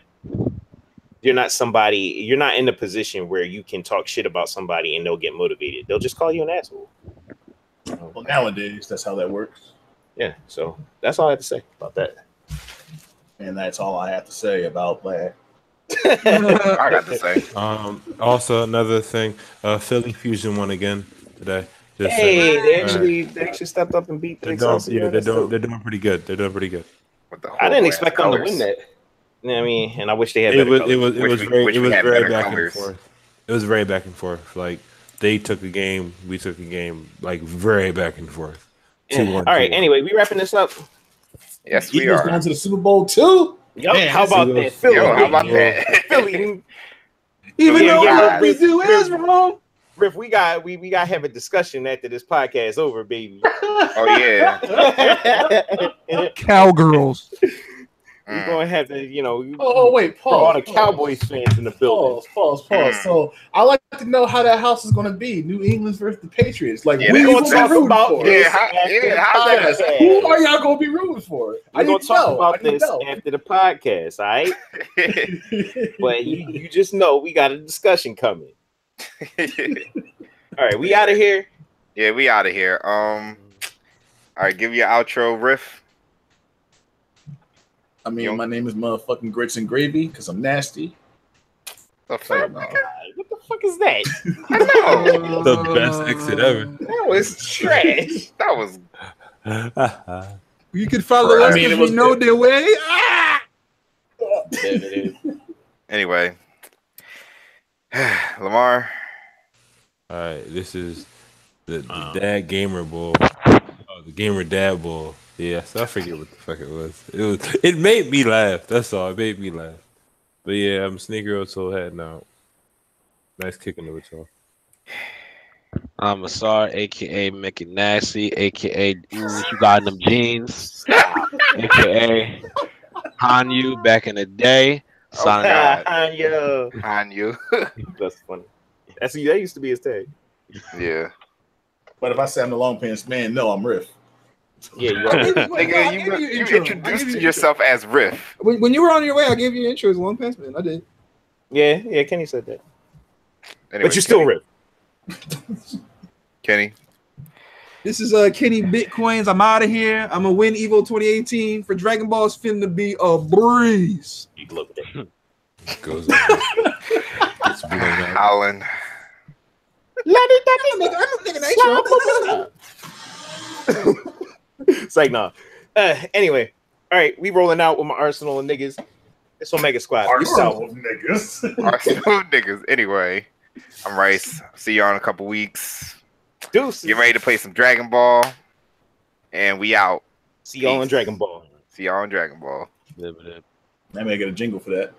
somebody, you're not in a position where you can talk shit about somebody and they'll get motivated. They'll just call you an asshole. Well, nowadays, that's how that works. Yeah, so that's all I have to say about that. And that's all I have to say about that. I got to say. Also, another thing, Philly Fusion won again today. They actually stepped up and beat. They're doing pretty good. They're doing pretty good. I didn't expect them to win that. You know what I mean, and I wish they had. It was very back and forth. It was very back and forth. Like, they took a game, we took a game, like very back and forth. Yeah. All right. Anyway, we wrapping this up. Yes, we are. Going to the Super Bowl too. Yo, how about that? Philly, how about that? Philly. Even though what we do is wrong. Riff, we got to have a discussion after this podcast over, baby. Oh yeah. Cowgirls. We're going to have to, wait, pause. All the Cowboys fans in the building. Pause. So I like to know how that house is going to be. New England versus the Patriots. Like, we're going to talk about this. Who are y'all going to be rooting for? We're going to talk about this after the podcast, all right? But you just know we got a discussion coming. All right, we out of here. Yeah, we out of here. All right, give your outro, Riff. I mean, my name is motherfucking Grits and Gravy because I'm nasty. What the fuck is that? I know. The best exit ever. That was trash. That was. You can follow us if you know the way. Anyway, Lamar. All right, this is the Dad Gamer Bowl. Oh, the Gamer Dad Bowl. Yeah, so I forget what the fuck it was. It made me laugh. That's all. It made me laugh. But yeah, I'm Sneaker Oso heading out. Nice kicking it with y'all. I'm Asar, aka Mickey Nasty, aka what you got in them jeans, aka Hanyu back in the day. Hanyu. That's funny. That used to be his tag. Yeah. But if I say I'm the long pants man, no, I'm Riff. Yeah, you introduced yourself as Riff. When you were on your way, I gave you an intro as Long Pants Man. I did. Yeah, Kenny said that. Anyway, but you're still Riff. Kenny. This is Kenny Bitcoins. I'm out of here. I'm gonna win Evo 2018 for Dragon Ball. It's finna be a breeze. You look at that. Goes Howling. It's like, nah. Anyway, all right, we rolling out with my arsenal of niggas. It's OmegaSquad. Arsenal of niggas. Arsenal of niggas. Anyway, I'm Rice. See y'all in a couple weeks. Deuces. Get ready to play some Dragon Ball. And we out. See y'all in Dragon Ball. See y'all in Dragon Ball. I may get a jingle for that.